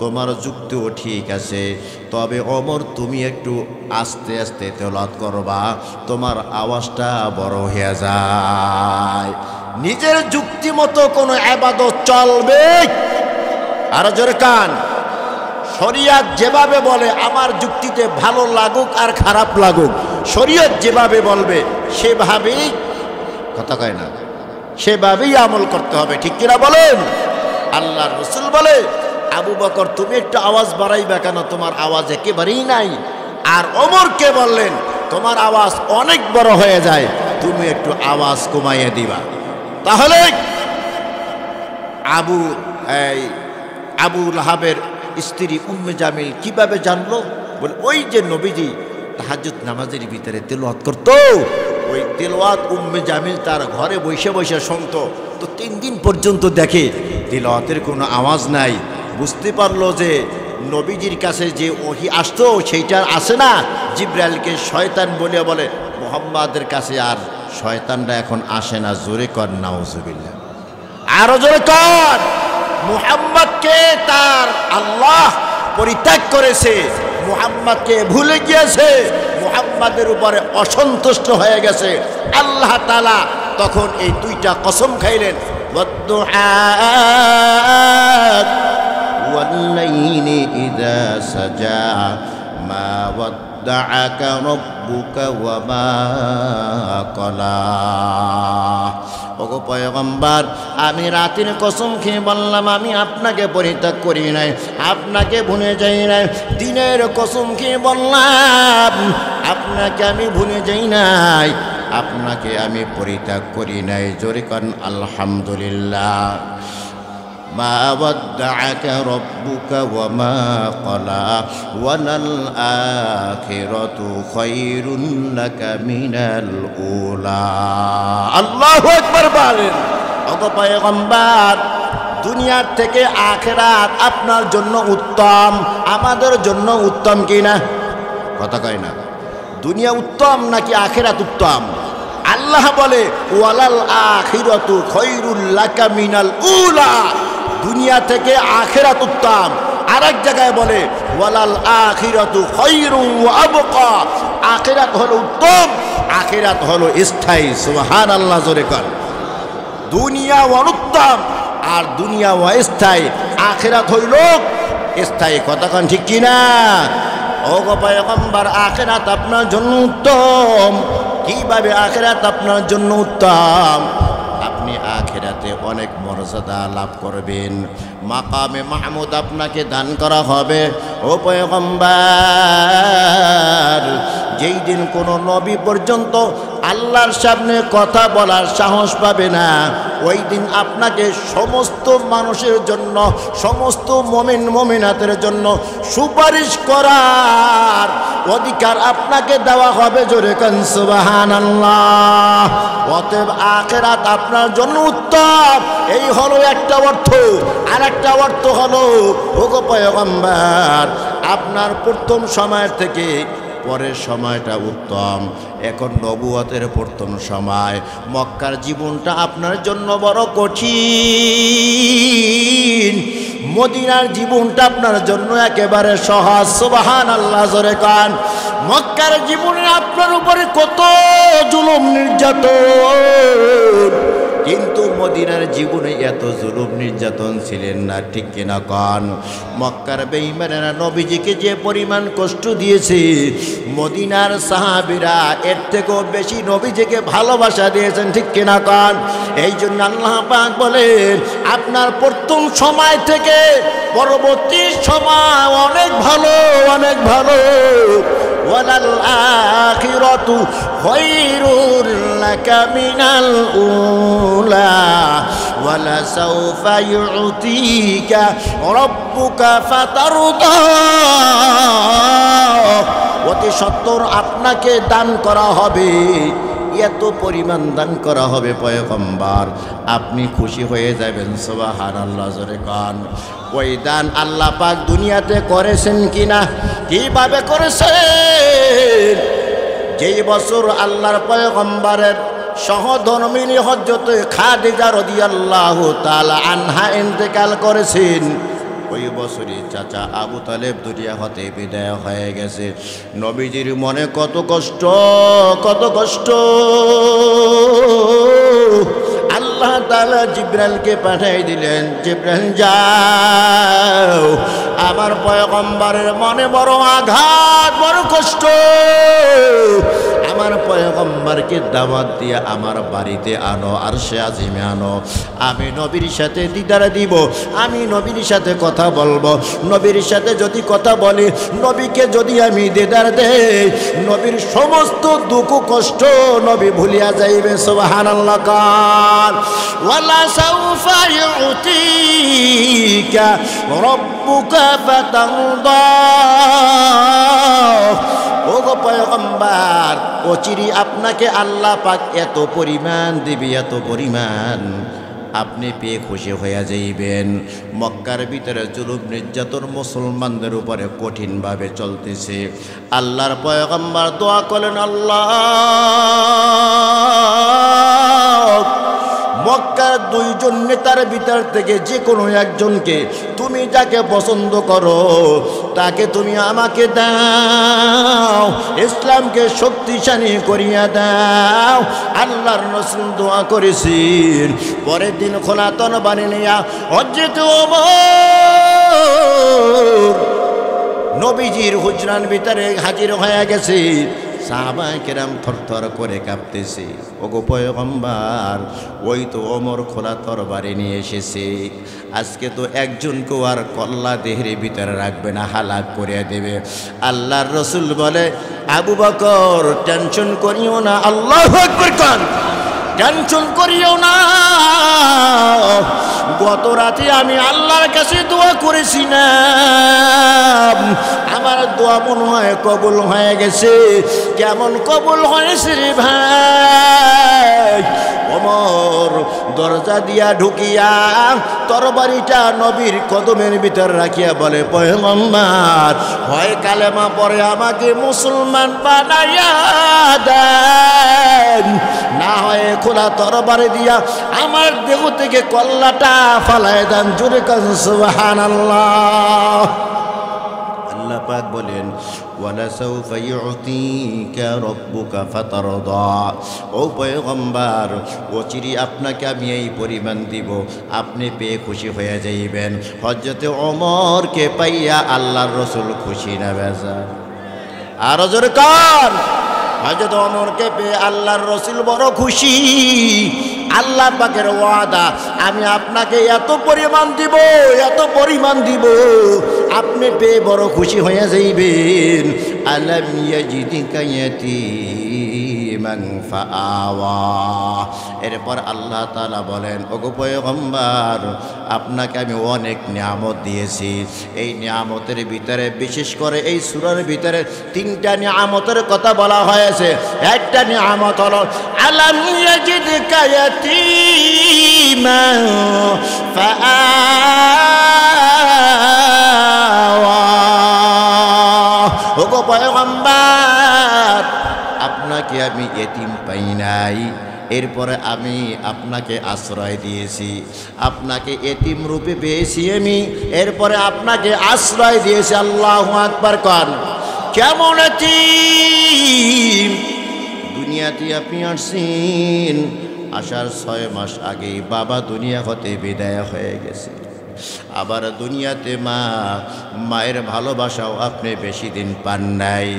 তোমার যুক্তিও ঠিক আছে, তবে ওমর তুমি একটু আস্তে আস্তে তেলাওয়াত করবা, তোমার আওয়াজটা বড় হয়ে যায়। নিজের যুক্তি মতো কোনো ইবাদত চলবে? আর জোরে কান। শরীয়ত যেভাবে বলে, আমার যুক্তিতে ভালো লাগুক আর খারাপ লাগুক, শরীয়ত যেভাবে বলবে সেভাবেই, কথা কয় না, সেভাবেই আমল করতে হবে। ঠিক কিনা বলেন? আল্লাহর রাসূল বলে, আবু বকর তুমি একটু আওয়াজ বাড়াইবা কেন? তোমার আওয়াজ একেবারেই নাই। আর ওমরকে বললেন, তোমার আওয়াজ অনেক বড় হয়ে যায়, তুমি একটু আওয়াজ কমাইয়ে দিবা। তাহলে আবু লাহাবের স্ত্রী উম্মে জামিল কিভাবে জানলো? বলে, ওই যে নবীজি তাহাজ্জুদ নামাজের ভিতরে তেলাওয়াত করতো, ওই তেলাওয়াত উম্মে জামিল তার ঘরে বসে বসে শুনতো। তো 3 দিন পর্যন্ত দেখে তেলাওয়াতের কোনো আওয়াজ নাই। বুঝতে পারলো যে নবীজির কাছে যে ওহী আসতো সেইটা আসে না। জিবরাইলকে শয়তান বলে বলে, মুহাম্মাদের কাছে আর শয়তানরা এখন আসে না। জোরে কর নাউজুবিল্লাহ। আরো জোরে কর। মুহাম্মদকে তার আল্লাহ পরিত্যাগ করেছে, মুহাম্মদকে ভুলে গিয়েছে, মুহাম্মাদের উপরে অসন্তুষ্ট হয়ে গেছে। আল্লাহ তাআলা তখন এই দুইটা কসম খাইলেন, ওয়াদ-দুহা ওয়াল-লাইলি ইযা সাজা মা ওয়াদ্দাআকা রাব্বুকা ওয়া মা ক্বালা। ওগো পয়গম্বর, আমি রাতের কসম খেয়ে বললাম আমি আপনাকে পরিত্যাগ করি নাই, আপনাকে ভুলে যাই নাই। দিনের কসম খেয়ে বললাম আপনাকে আমি ভুলে যাই নাই, আপনাকে আমি পরিত্যাগ করি নাই। জোরে করেন আলহামদুলিল্লাহ। মা ওয়াদ্দাআকা রাব্বুকা ওয়া মা ক্বালা ওয়ালাল আখিরাতু খায়রুন লাকা মিনাল উলা। আল্লাহু আকবার বলেন। ওগো পয়গম্বর, দুনিয়ার থেকে আখিরাত আপনার জন্য উত্তম, আমাদের জন্য উত্তম কিনা? কথা কয় না। দুনিয়া উত্তম নাকি আখিরাত উত্তম? আল্লাহ বলে, ওয়ালাল আখিরাতু খায়রুল লাকা মিনাল উলা, দুনিয়া থেকে আখিরাত উত্তম। আরেক জায়গায় বলে, ওয়ালাল আখিরাতু খায়রুন ওয়া আবকা, আখিরাত হলো উত্তম, আখিরাত হলো স্থায়ী। সুবহানাল্লাহ। জোরে কর। দুনিয়া অনুত্তম আর দুনিয়া অস্থায়ী, আখিরাত হইল স্থায়ী। কথা কন ঠিক কিনা? ওগো পয়গম্বর, আখিরাত আপনার জন্য উত্তম। কিভাবে আখিরাত আপনার জন্য উত্তম? আপনি আখিরাতে অনেক মর্যাদা লাভ করবেন, মাকামে মাহমুদ আপনাকে দান করা হবে। ও পয়গম্বর, যেই দিন কোনো নবী পর্যন্ত আল্লাহর সামনে কথা বলার সাহস পাবে না, ওই দিন আপনাকে সমস্ত মানুষের জন্য, সমস্ত মুমিন মুমিনাতের জন্য সুপারিশ করার অধিকার আপনাকে দেওয়া হবে। জোরে কান সুবহানাল্লাহ। অতএব আখিরাত আপনার জন্য উত্তম, এই হলো একটা অর্থ। আর একটা অর্থ হলো, ওগো পয়গম্বর, আপনার প্রথম সময়ের থেকে পরের সময়টা উত্তম। এখন নবুয়তের প্রথম সময়, মক্কার জীবনটা আপনার জন্য বড় কঠিন। মদিনার জীবনটা আপনার জন্য একেবারে সহজ। সুবহানাল্লাহ জোরে কান। মক্কার জীবনে আপনার উপরে কত জুলুম নির্যাতন, কিন্তু মদিনার জীবনে এত জুলুম নির্যাতন ছিলেন না, ঠিক কিনা কন? মক্কার বেঈমানেরা নবীজিকে যে পরিমাণ কষ্ট দিয়েছে, মদিনার সাহাবীরা এর থেকেও বেশি নবীজিকে ভালোবাসা দিয়েছেন, ঠিক কিনা কন? এই জন্য আল্লাহ পাক বলেন আপনার প্রথম সময় থেকে পরবর্তী সময় অনেক ভালো, অনেক ভালো। ওয়ালাল আখিরাতু খায়রুল লাকা মিনাল উলা ওয়ালা সাওফা ইউতিকা রাব্বুকা ফাতারদা। অতি সত্বর আপনাকে দান করা হবে, এত পরিমাণ দান করা হবে পয়গম্বর, আপনি খুশি হয়ে যাবেন। সুবহানাল্লাহ জোরে কান। ওই দান আল্লাহ পাক দুনিয়াতে করেছেন কিনা, কিভাবে করেছেন? যেই বছর আল্লাহর পয়গম্বরের সহধর্মিণী হযরত খাদিজা রাদিয়াল্লাহু তাআলা আনহা ইন্তেকাল করেছেন, ওই বছরই চাচা আবু তালেব দুনিয়া হতে বিদায় হয়ে গেছে। নবীজির মনে কত কষ্ট, কত কষ্ট। আল্লাহ তাআলা জিবরাইলকে পাঠিয়ে দিলেন, জিবরাইল যাও, আমার পয়গম্বরের মনে বড় আঘাত, বড় কষ্ট, আমার পয়গম্বরকে দাওয়াত দিয়ে আমার বাড়িতে আনো, আরশে আজিমে আনো। আমি নবীর সাথে দিদার দিব, আমি নবীর সাথে কথা বলবো। নবীর সাথে যদি কথা বলি, নবীকে যদি আমি দিদার দেই, নবীর সমস্ত দুঃখ কষ্ট নবী ভুলিয়া যাইবে। সুবহানাল্লাহ কান। ওয়ালা সাউফা ইউতিকা রাব্বুকা ফাতারদা। ওগো পয়গম্বর, অচিরি আপনাকে আল্লাহ পাক এত পরিমাণ দিবে, এত পরিমাণ, আপনি পেয়ে খুশি হয়ে যাইবেন। মক্কার ভিতরে জুলুম নির্যাতন মুসলমানদের উপরে কঠিনভাবে চলতেছে। আল্লাহর পয়গম্বর দোয়া করেন, আল্লাহ মক্কার দুইজন নেতার ভিতর থেকে যে কোনো একজনকে তুমি যাকে পছন্দ করো তাকে তুমি আমাকে দাও, ইসলামকে শক্তিশালী করিয়া দাও। আল্লাহর রাসূল দোয়া করেছেন। পরের দিন খোলা তরবারি নিয়া হযরত ওমর নবীজির হুজরার ভিতরে হাজির হয়ে গেছে। সাহাবায়ে কেরাম থরথর করে কাঁপতেছে। ওগো পয়গম্বর, ওই তো ওমর খোলা তরবারি নিয়ে এসেছে। আজকে তো একজনকেও আর কল্লা দেহের ভিতরে রাখবে না, হালাক করে দেবে। আল্লাহর রাসূল বলে, আবু বকর টেনশন করিও না। আল্লাহু আকবার কান। টেনশন করিও না। গত রাতে আমি আল্লাহর কাছে দোয়া করেছি না, আমার দোয়া মনে হয় কবুল হয়ে গেছে। কেমন কবুল হয়েছে রে ভাই? ওমর দরজা দিয়া ঢুকিয়া তরবারিটা নবীর কদমের ভিতর রাখিয়া বলে, পয়গম্বর, হয় কালেমা পরে আমাকে মুসলমান বানাইয়া দেন, না হয় খোলা তরবারি দিয়া আমার দেহ থেকে কল্লাটা ফালায় দেন। জোরে কান সুবহানাল্লাহ। আল্লাহ পাক বলেন, ওয়ালা সাউফা ইউতিকা রাব্বুকা ফাতারদা। ও পয়গম্বর, অচিরে আপনাকে আমি এই পরিমাণ দিব, আপনি পেয়ে খুশি হয়ে যাইবেন। হযরত ওমরকে পাইয়া আল্লাহর রাসূল খুশি না বেজার? আর জোরে কান। হযরত ওমরকে পেয়ে আল্লাহর রাসূল বড় খুশি। আল্লাহ পাকের ওয়াদা, আমি আপনাকে এত পরিমাণ দিব, এত পরিমাণ দিব, আপনি পেয়ে বড় খুশি হয়ে যাইবেন। আলাম ইয়াজিদিকা ইয়াতীমান ফাআওয়া। এরপর আল্লাহ তাআলা বলেন, ওগো পয়গম্বর, আপনাকে আমি অনেক নিয়ামত দিয়েছি। এই নিয়ামতের ভিতরে বিশেষ করে এই সূরার ভিতরে তিনটা নিয়ামতের কথা বলা হয়েছে। একটা নিয়ামত হলো আলাম ইয়াজিদিকা ইয়াতীমান ফাআওয়া। ওগো পয়গম্বর, আপনাকে আমি এতিম পাই নাই, এরপরে আমি আপনাকে আশ্রয় দিয়েছি, আপনাকে এতিম রূপে পেয়েছি আমি, এরপরে আপনাকে আশ্রয় দিয়েছি। আল্লাহু আকবার কন। কেমন এতিম? দুনিয়াতে আপনি আসছেন, আসার 6 মাস আগেই বাবা দুনিয়া হতে বিদায় হয়ে গেছে। আবার দুনিয়াতে মায়ের ভালোবাসাও আপনি বেশি দিন পান নাই।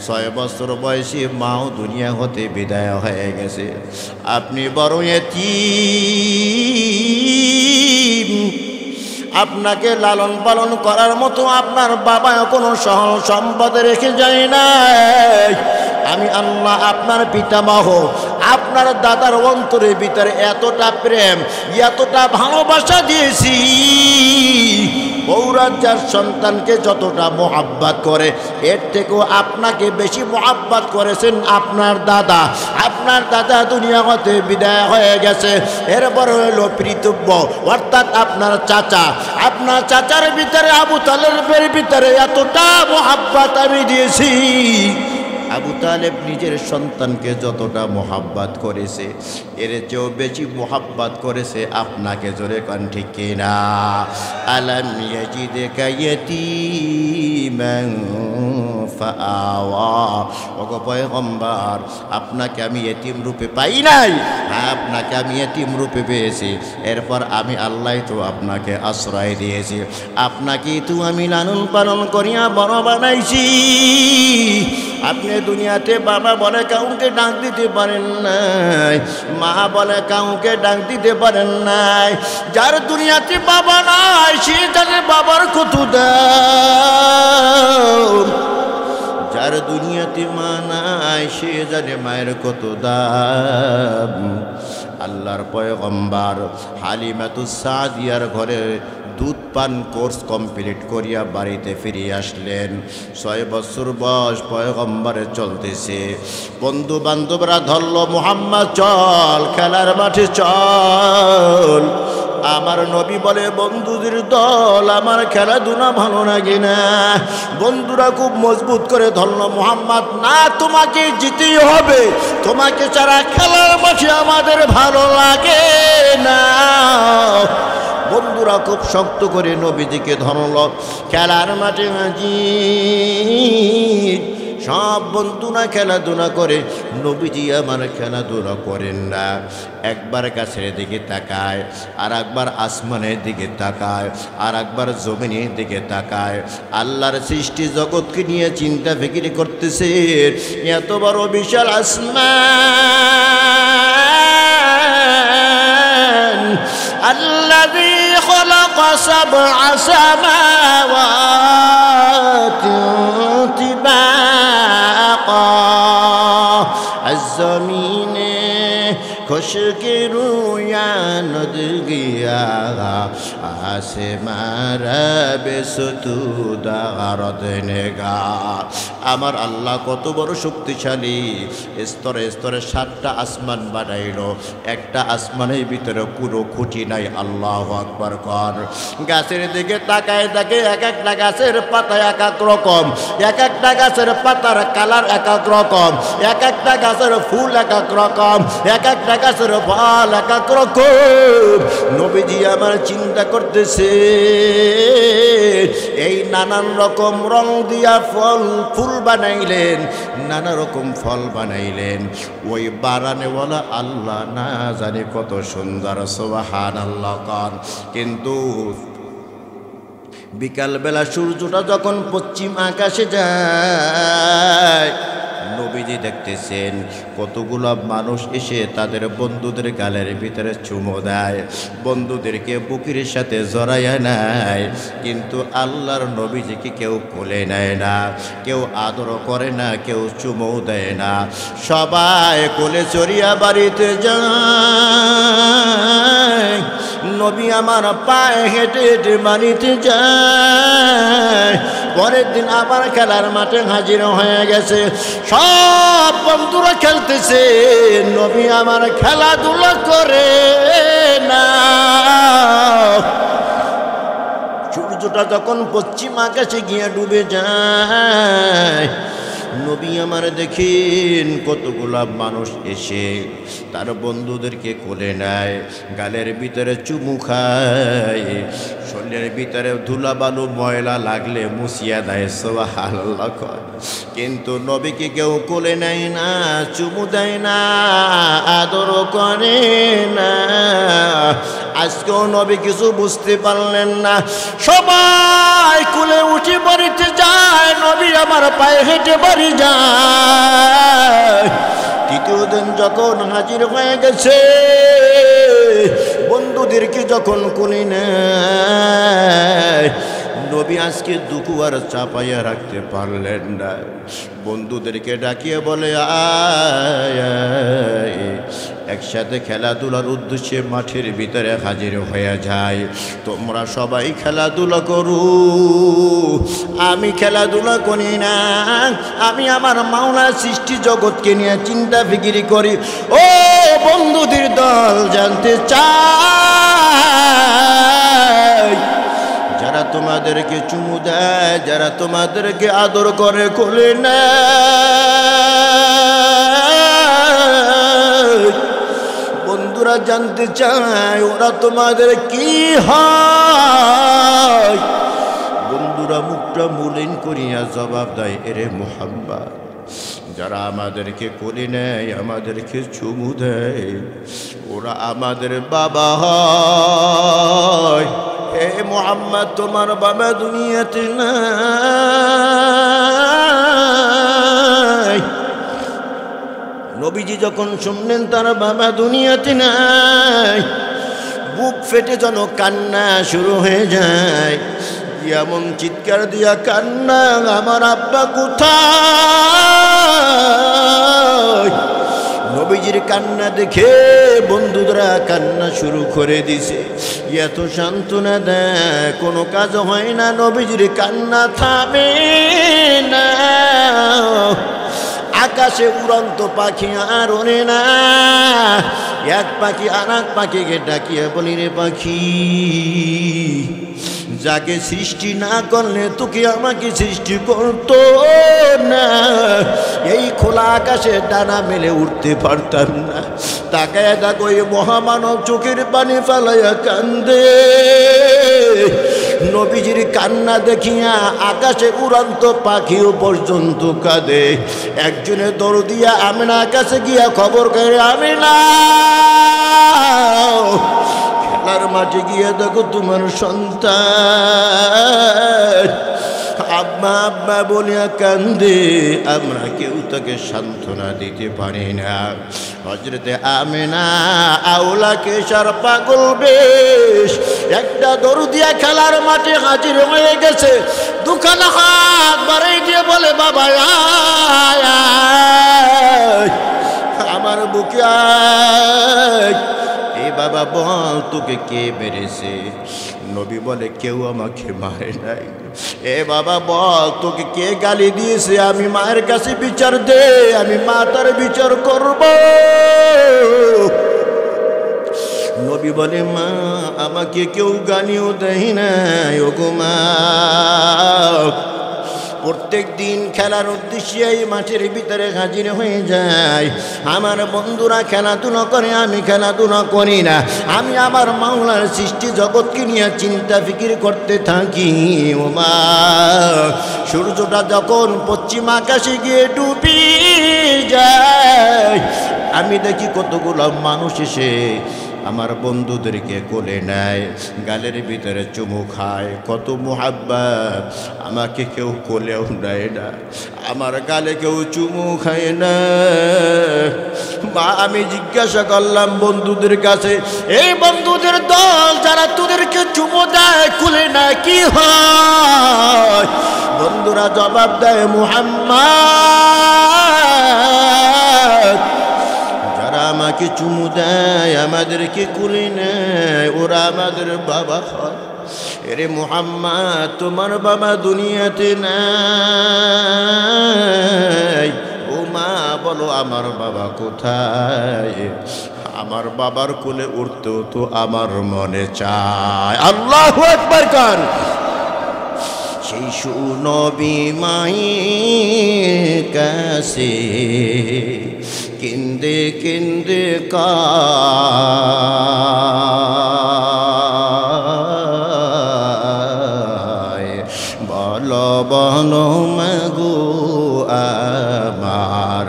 6 বছর বয়সী মাও দুনিয়া হতে বিদায় হয়ে গেছে। আপনি বড় এতিম। আপনাকে লালন পালন করার মতো আপনার বাবা কোনো সহল সম্পদ রেখে যায় নাই। আমি আল্লাহ আপনার পিতামহ, আপনার দাদার অন্তরের ভিতরে এতটা প্রেম, এতটা ভালোবাসা দিয়েছি। পৌরাজ্যার সন্তানকে যতটা মোহাব্বত করে, এর থেকেও আপনাকে বেশি মোহাব্বত করেছেন আপনার দাদা। আপনার দাদা দুনিয়া হতে বিদায় হয়ে গেছে। এরপর হইল পিতৃব্য, অর্থাৎ আপনার চাচা। আপনার চাচার ভিতরে, আবু তালেবের ভিতরে এতটা মোহাব্বত আমি দিয়েছি। আবু তালেব নিজের সন্তানকে যতটা মোহাব্বত করেছে, এর চেয়েও বেশি মোহাব্বত করেছে আপনাকে। জোরে কান ঠিক কিনা? আলাম ইয়াজিদকা ইয়াতীমান ফাআওয়া। ওগো পয়গম্বর, আপনাকে আমি এতিম রূপে পাই নাই, হ্যাঁ আপনাকে আমি এতিম রূপে পেয়েছি। এরপর আমি আল্লাহ তো আপনাকে আশ্রয় দিয়েছি, আপনাকেই তো আমি লালন পালন করিয়া বড় বানাইছি। আপনি দুনিয়াতে বাবা বলে কাউকে ডাক দিতে পারেন নাই, মা বলে কাউকে ডাক দিতে পারেন নাই। যার দুনিয়াতে বাবা নাই সে জানে বাবার কত দাম। যার দুনিয়াতে মা নাই সে জানে মায়ের কত দাম। আল্লাহর পয়গম্বর হালিমাতুস সাদিয়ার ঘরে দুধ পান কোর্স কমপ্লিট করিয়া বাড়িতে ফিরে আসলেন। 6 বছর বয়স পয়গম্বরে চলতেছে। বন্ধু বান্ধবরা ধরল, মুহাম্মদ চল খেলার মাঠে চল। আমার নবী বলে, বন্ধুদের দল, আমার খেলাধুলা ভালো লাগে না। বন্ধুরা খুব মজবুত করে ধরল, মুহাম্মদ না, তোমাকে জিতেই হবে, তোমাকে ছাড়া খেলার মাঠে আমাদের ভালো লাগে না। বন্ধুরা খুব শক্ত করে নবীজিকে ধরল। খেলার মাঠে হাজির সব বন্ধুরা খেলাধুলা করে, নবীজি আমার খেলাধুলা করেন না। একবার গাছের দিকে তাকায়, আর একবার আসমানের দিকে তাকায়, আর একবার জমিনের দিকে তাকায়। আল্লাহর সৃষ্টি জগৎকে নিয়ে চিন্তা ফিকির করতেছে। এত বড় বিশাল আসমান, আল্লাযী খালাকা সাবআ সামাওয়াতিন তিবাকা আয-যামিনে খুশকি রুয়ানত গিয়া আসে মারা বেসুদা রদনেগা। আমার আল্লাহ কত বড় শক্তিশালী। স্তরে স্তরে 7টা আসমান বানাইল, একটা আসমানের ভিতরে কোনো খুঁটি নাই। আল্লাহু আকবার কর। গাছের দিকে তাকায় দেখে এক একটা গাছের পাতা এক এক রকম, এক একটা গাছের পাতার কালার এক এক রকম, এক একটা গাছের ফুল এক এক রকম, এক একটা গাছের ফল এক এক রকম। নবীজি আমার চিন্তা করতেছে, এই নানান রকম রং দিয়া ফুল বানাইলেন, নানা রকম ফল বানাইলেন। ওই বানানেওয়ালা আল্লাহ না জানে কত সুন্দর, সুবহানাল্লাহ কান। কিন্তু বিকালবেলা সূর্যটা যখন পশ্চিম আকাশে যায়, নবীজি দেখতেছেন কতগুলো মানুষ এসে তাদের বন্ধুদের গালের ভিতরে চুমো দেয়, বন্ধুদেরকে বুকের সাথে জড়াইয়া নেয়। কিন্তু আল্লাহর নবীজিকে কেউ কোলে নেয় না, কেউ আদর করে না, কেউ চুমো দেয় না। সবাই কোলে চড়িয়া বাড়িতে যায়। নবী আমার পায়ে হেঁটে হেঁটে বাড়িতে যায়। পরের দিন আবার খেলার মাঠে হাজির হয়ে গেছে। সব বন্ধুরা খেলতেছে, নবী আমার খেলাধুলা করে না। সূর্যটা যখন পশ্চিম আকাশে গিয়ে ডুবে যায়, নবী আমার দেখেন কতগুলা মানুষ এসে তার বন্ধুদেরকে কোলে নেয়, গালের ভিতরে চুমু খায়, শরীরের ভিতরে ধুলা বালু ময়লা লাগলে মুছিয়া দেয়, সুবহানাল্লাহ কয়। কিন্তু নবীকে কেউ কোলে নেয় না, চুমু দেয় না, আদরও করে না। আজকেও নবী কিছু বুঝতে পারলেন না, সবাই কোলে উঠে বাড়িতে যায়, নবী আমার পায়ে হেঁটে বাড়ি যায়। তৃতীয় দিন যখন হাজির হয়ে গেছে, বন্ধুদেরকে যখন কোলে নেয়, নবী আজকে দুঃখ আর চাপাইয়া রাখতে পারলেন না। বন্ধুদেরকে ডাকিয়ে বলে, আয় একসাথে খেলাধুলার উদ্দেশ্যে মাঠের ভিতরে হাজির হয়ে যায়। তোমরা সবাই খেলাধুলা করো, আমি খেলাধুলা করি না, আমি আমার মাওলার সৃষ্টি জগৎকে নিয়ে চিন্তা ফিকিরি করি। ও বন্ধুদের দল, জানতে চাই, যারা তোমাদেরকে চুমু দেয়, যারা তোমাদেরকে আদর করে কোলে নেয়, বন্ধুরা জানতে চায় ওরা তোমাদের কি হয়? বন্ধুরা মুখটা মলিন করিয়া জবাব দেয়, এরে মুহাম্মদ, যারা আমাদেরকে কোলে নেয়, আমাদেরকে চুমু দেয়, ওরা আমাদের বাবা হয়। হে মুহাম্মদ, তোমার বাবা দুনিয়াতে নাই। নবীজি যখন শুনলেন তার বাবা দুনিয়াতে নাই, বুক ফেটে যেন কান্না শুরু হয়ে যায়। এমন চিৎকার দিয়া কান্না, আমার আব্বা কোথায়? নবীজির কান্না দেখে বন্ধুরা কান্না শুরু করে দিছে। এত সান্ত্বনা দেয়, কোনো কাজ হয় না, নবীজির কান্না থামে না। আকাশে উড়ন্ত পাখি আর ওড়ে না, এক পাখি আর এক পাখিকে ডাকিয়া বলি, রে পাখি, যাকে সৃষ্টি না করলে তোকে আমাকে সৃষ্টি করতো না। এই খোলা আকাশে ডানা মেলে উঠতে পারতাম না। তাকায় দেখো এই মহামানব চোখের পানি ফালাইয়া কান্দে। নবীজির কান্না দেখিয়া আকাশে উড়ন্ত পাখিও পর্যন্ত কাঁদে। একজনে দৌড় দিয়া আমিনার কাছে গিয়া খবর করে, আমিনা, খেলার মাঠে গিয়ে দেখো তোমার সন্তান আব্বা আব্বা বলিয়া কান্দে। আমরা কেউ তাকে সান্ত্বনা দিতে পারি না। হযরতে আমিনা আওলাকে সার পাগল বেশ একটা দরু দিয়া খেলার মাঠে হাজির হয়ে গেছে। দুখানা হাত বাড়াই দিয়ে বলে, বাবা আয়, আমার বুকে আয়। এ বাবা বল, তোকে কে মেরেছে? নবী বলে, কেউ আমাকে মারে নাই। এ বাবা বল, তোকে কে গালি দিয়েছে? আমি মায়ের কাছে বিচার দে, আমি মা তার বিচার করব। নবী বলে, মা আমাকে কেউ গালিও দেয় নাই। ও গো মা, প্রত্যেক দিন খেলার উদ্দেশ্যে এই মাঠের ভিতরে হাজির হয়ে যায়। আমার বন্ধুরা খেলাধুলা করে, আমি খেলাধুলা করি না। আমি আমার মাওলার সৃষ্টি জগৎকে নিয়ে চিন্তা ফিকির করতে থাকি। ও মা, সূর্যটা যখন পশ্চিম আকাশে গিয়ে ডুবে যায়, আমি দেখি কতগুলো মানুষ এসে আমার বন্ধুদেরকে কোলে নেয়, গালের ভিতরে চুমু খায়। কত মুহাব্বত! আমাকে কেউ কোলেও নেয় না, আমার গালে কেউ চুমু খায় না। মা, আমি জিজ্ঞাসা করলাম বন্ধুদের কাছে, এই বন্ধুদের দল যারা তোদেরকে চুমু দেয়, কোলে নেয়, কি হয়? বন্ধুরা জবাব দেয়, মুহাম্মদ, আমাকে চুমু দেয়, আমাদেরকে কোলে নেয়, ওরা আমাদের বাবা হয়। এরে মুহাম্মদ, তোমার বাবা দুনিয়াতে নাই। ও মা, বলো আমার বাবা কোথায়? আমার বাবার কোলে উঠতেও তো আমার মনে চায়। আল্লাহু আকবার কান। সেই সুনবী মায়ের কাছে কেন্দে কেন্দে কায় বলো বলো মাগো আমার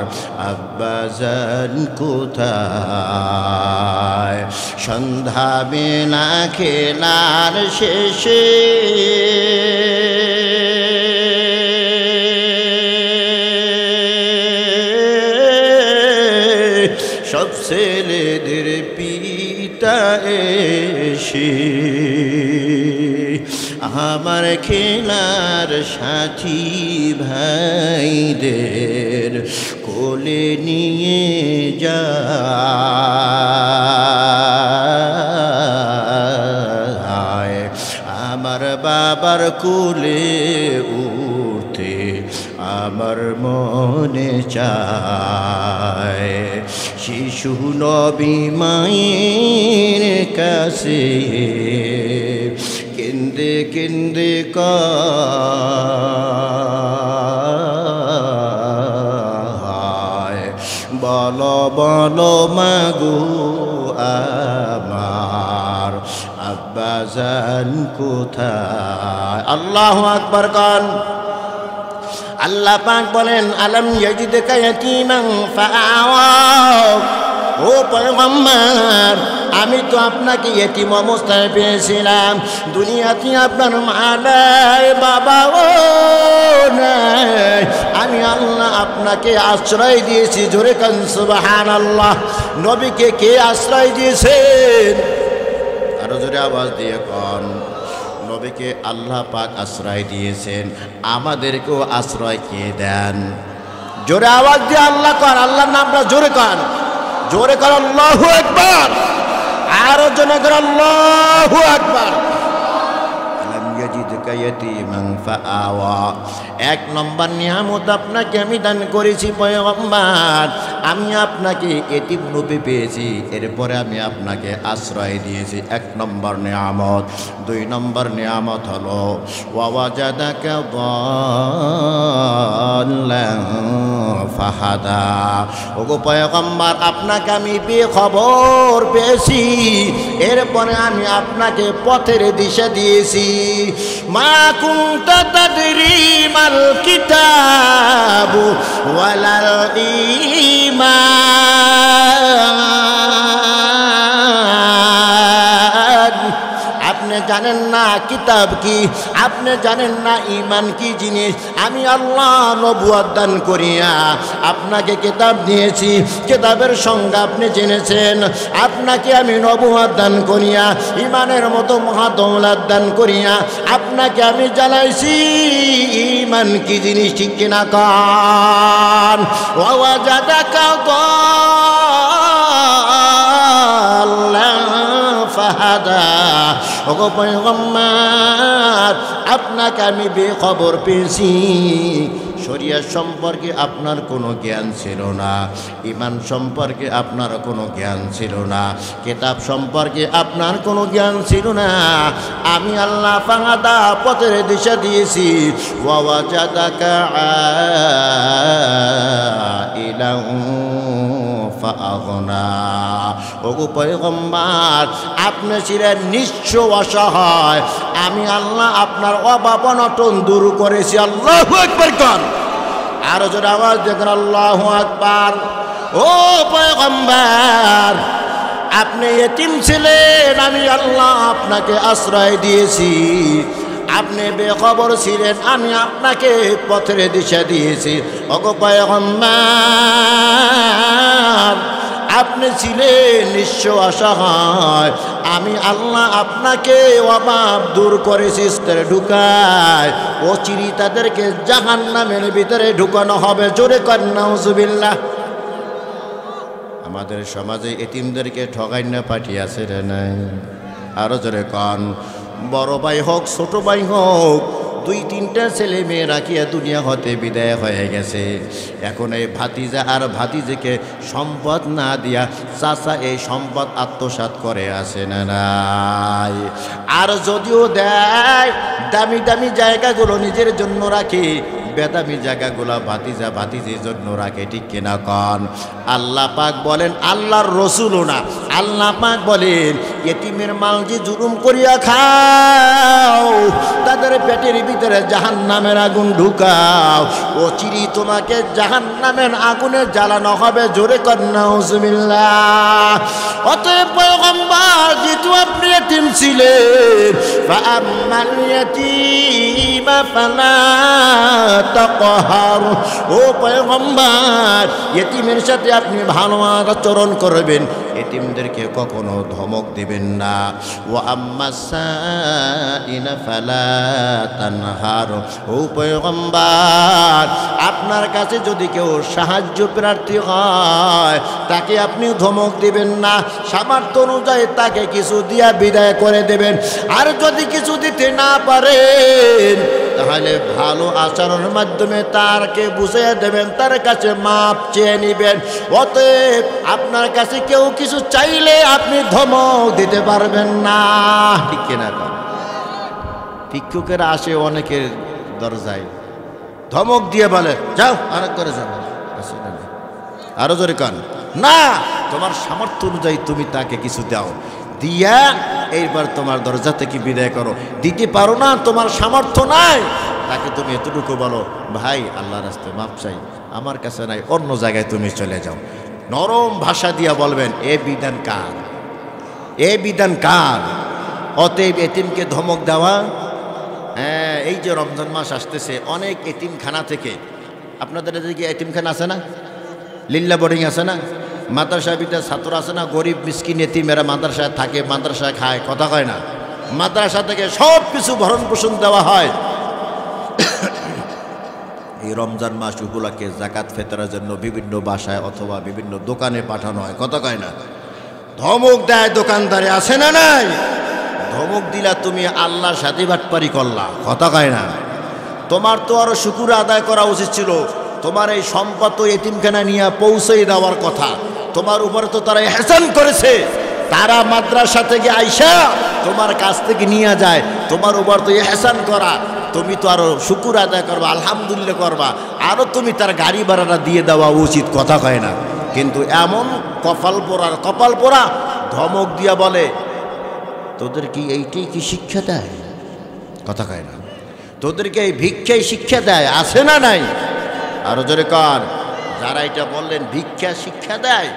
আব্বাজান কোথায় সন্ধ্যা বেলা খেলার শেষে সব ছেলেদের পিতা এসে আমার খেলার সাথী ভাইদের কোলে নিয়ে যায় আমার বাবার কোলে উঠতে আমার মনে চায় শিশু নবী মায়ের কাছে কেন্দে কেন্দে কায় বলো বলো মাগো আমার আব্বাজান কোথায় আল্লাহু আকবার কান আল্লাহ পাক বলেন আলম ইয়াজিদকা ইয়াতীমান ফাআওয়া ও পয়গম্বর আমি তো আপনাকে ইতিম অবস্থায় পেয়েছিলাম দুনিয়াতে আপনার মা নাই বাবাও নাই আমি আল্লাহ আপনাকে আশ্রয় দিয়েছি জোরে কান সুবহানাল্লাহ নবীকে কে আশ্রয় দিয়েছেন আরো জোরে আওয়াজ দিয়ে কোন নবীকে আল্লাহ পাক আশ্রয় দিয়েছেন আমাদেরকেও আশ্রয় কে দেন জোরে আওয়াজ দিয়ে আল্লাহ কর আল্লাহর নামটা জোরে কর আল্লাহু আকবার আরো জোরে কর আল্লাহু আকবার আলম ইয়াজিদকা ইয়াতীমান ফাআওয়া এক নম্বর নিয়ামত আপনাকে আমি দান করেছি পয়গম্বর আমি আপনাকে এতিম রূপে পেয়েছি এরপরে আমি আপনাকে আশ্রয় দিয়েছি এক নম্বর নিয়ামত দুই নম্বর নিয়ামত হলো ওয়াজাদাকা দাল্লান ফাহাদা ওগো পয়গম্বর আপনাকে আমি খবর পেয়েছি এরপরে আমি আপনাকে পথের দিশা দিয়েছি মা কুনতা তাদরি মাল কিতাবু ওয়ালাল ঈমান আপনি জানেন না কিতাব কি আপনি জানেন না ঈমান কি জিনিস আমি আল্লাহ নবুয়ত দান করিয়া আপনাকে কিতাব দিয়েছি কিতাবের সংজ্ঞা আপনি জেনেছেন আপনাকে আমি নবুয়ত দান করিয়া ঈমানের মতো মহা দৌলত দান করিয়া আপনাকে আমি জানাইছি ঈমান কি জিনিস ঠিক কিনা কান ওয়াজাদাকা দাল্লান ফাহাদা ওগো পয়গম্বর আপনাকে আমি বেখবর পেয়েছি শরিয়ত সম্পর্কে আপনার কোনো জ্ঞান ছিল না ঈমান সম্পর্কে আপনার কোনো জ্ঞান ছিল না কিতাব সম্পর্কে আপনার কোনো জ্ঞান ছিল না আমি আল্লাহ ফাহাদা পথের দিশা দিয়েছি ওয়াজাদাকা আইলান ফাআগনা ওগো পয়গম্বর আপনি ছিলেন নিঃস্ব অসহায় আমি আল্লাহ আপনার অভাব অনটন দূর করেছি আল্লাহু আকবার কর আরো জোরে আওয়াজ দিয়ে আল্লাহু আকবার ও পয়গম্বর আপনি এতিম ছিলেন আমি আল্লাহ আপনাকে আশ্রয় দিয়েছি আপনি বেখবর ছিলেন আমি আপনাকে পথের দিশা দিয়েছি ওগো পয়গম্বর আপনি ছিলেন নিঃস্ব অসহায় আমি আল্লাহ আপনাকে অভাব দূর করেছি স্তরে ঢুকায় ও চিরি তাদেরকে জাহান্নামের ভিতরে ঢুকানো হবে জোরে কর নাউজুবিল্লাহ আমাদের সমাজে এতিমদেরকে ঠগাই না পাঠিয়েছে রে নাই আরো জোরে কন বড় ভাই হোক ছোট ভাই হোক দুই তিনটা ছেলে মেয়ে রাখিয়া দুনিয়া হতে বিদায় হয়ে গেছে এখন এই ভাতিজা আর ভাতিজিকে সম্পদ না দিয়া চাচা এই সম্পদ আত্মসাৎ করে আসে না নাই আর যদিও দেয় দামি দামি জায়গাগুলো নিজের জন্য রাখে বেদামি জায়গাগুলা ভাতিজা ভাতিজির জন্য রাখে, ঠিক কিনা কন? আল্লাহ পাক বলেন, আল্লাহর রসুলও না, আল্লাহ পাক বলেন এতিমের মাল যে জুলুম করিয়া খাও তাদের পেটের ভিতরে জাহান্নামের আগুন ঢুকাও, ও চিরি তোমাকে জাহান্নামের আগুনে জ্বালানো হবে। জোরে কর নাউজুবিল্লাহ। অতএব পয়গম্বর যেহেতু আপনি এতিম ছিলেন, ফাআম্মাল ইয়াতীমা ফালা তাকহার, ও পয়গম্বর এতিমের সাথে আপনি ভালো আচরণ করবেন, এতিমদেরকে কখনো ধমক দিবেন না। ওয়া আম্মাস সাইলা ফালা তানহার, ও পয়গম্বর আপনার কাছে যদি কেউ সাহায্য প্রার্থী হয় তাকে আপনি ধমক দিবেন না, সামর্থ্য অনুযায়ী তাকে কিছু দিয়া বিদায় করে দেবেন। আর যদি কিছু দিতে না পারেন তাহলে ভালো আচরণের মাধ্যমে তারকে বুঝিয়ে দেবেন, তার কাছে মাপ চেয়ে নেবেন। অতএব আপনার কাছে কেউ কিছু চাইলে আপনি ধমক দিতে পারবেন না, ঠিক কিনা? ভিক্ষুকেরা আসে অনেকের দরজায়, ধমক দিয়ে বলে যাও আর করে যাবে, আরো জোরে কান না, তোমার সামর্থ্য অনুযায়ী তুমি তাকে কিছু দাও, দিয়া এইবার তোমার দরজা থেকে বিদায় করো। দিতে পারো না, তোমার সামর্থ্য নাই, তাকে তুমি এতটুকু বলো ভাই আল্লাহর রাস্তায় মাপ চাই, আমার কাছে নাই, অন্য জায়গায় তুমি চলে যাও। নরম ভাষা দিয়া বলবেন, এ বিধান কার, এ বিধান কার? অতএব এতিমকে ধমক দেওয়া, হ্যাঁ, এই যে রমজান মাস আসতেছে অনেক এতিমখানা থেকে, আপনাদের এদিকে এতিমখানা আছে না, লিল্লা বোর্ডিং আছে না, মাদ্রাসা বিদ্যার ছাত্র আছে না, গরিব মিসকিন এতিমেরা মাদ্রাসায় থাকে, মাদ্রাসায় খায়, কথা কয় না, মাদ্রাসা থেকে সব কিছু ভরণ পোষণ দেওয়া হয়। এই রমজান মাস উপলক্ষে যাকাত ফেতরার জন্য বিভিন্ন বাসায় অথবা বিভিন্ন দোকানে পাঠানো হয়, কথা কয় না। ধমক দেয় দোকানদারে, আছে না নাই? ধমক দিলা তুমি আল্লাহর সাথে বাটপারি করলা, কথা কয় না। তোমার তো আরো শুকুর আদায় করা উচিত ছিল, তোমার এই সম্পদ তো এতিমখানা নিয়ে পৌঁছে দেওয়ার কথা, তোমার উপরে তো তারা ইহসান করেছে, তারা মাদ্রাসা থেকে আইসা তোমার কাছ থেকে নিয়ে যায়, তোমার উপর তো ইহসান করা, তুমি তো আরো শুকুর আদায় করবা, আলহামদুলিল্লাহ করবা, আরো তুমি তার গাড়ি ভাড়াটা দিয়ে দেওয়া উচিত, কথা কয় না। কিন্তু এমন কপাল পোড়া ধমক দিয়া বলে, তোদের কি এইটাই কি শিক্ষা দেয়, কথা কয় না। তোদেরকে এই ভিক্ষাই শিক্ষা দেয়, আছে না নাই? আরো জোরে কর। যারা এটা বললেন ভিক্ষা শিক্ষা দেয়,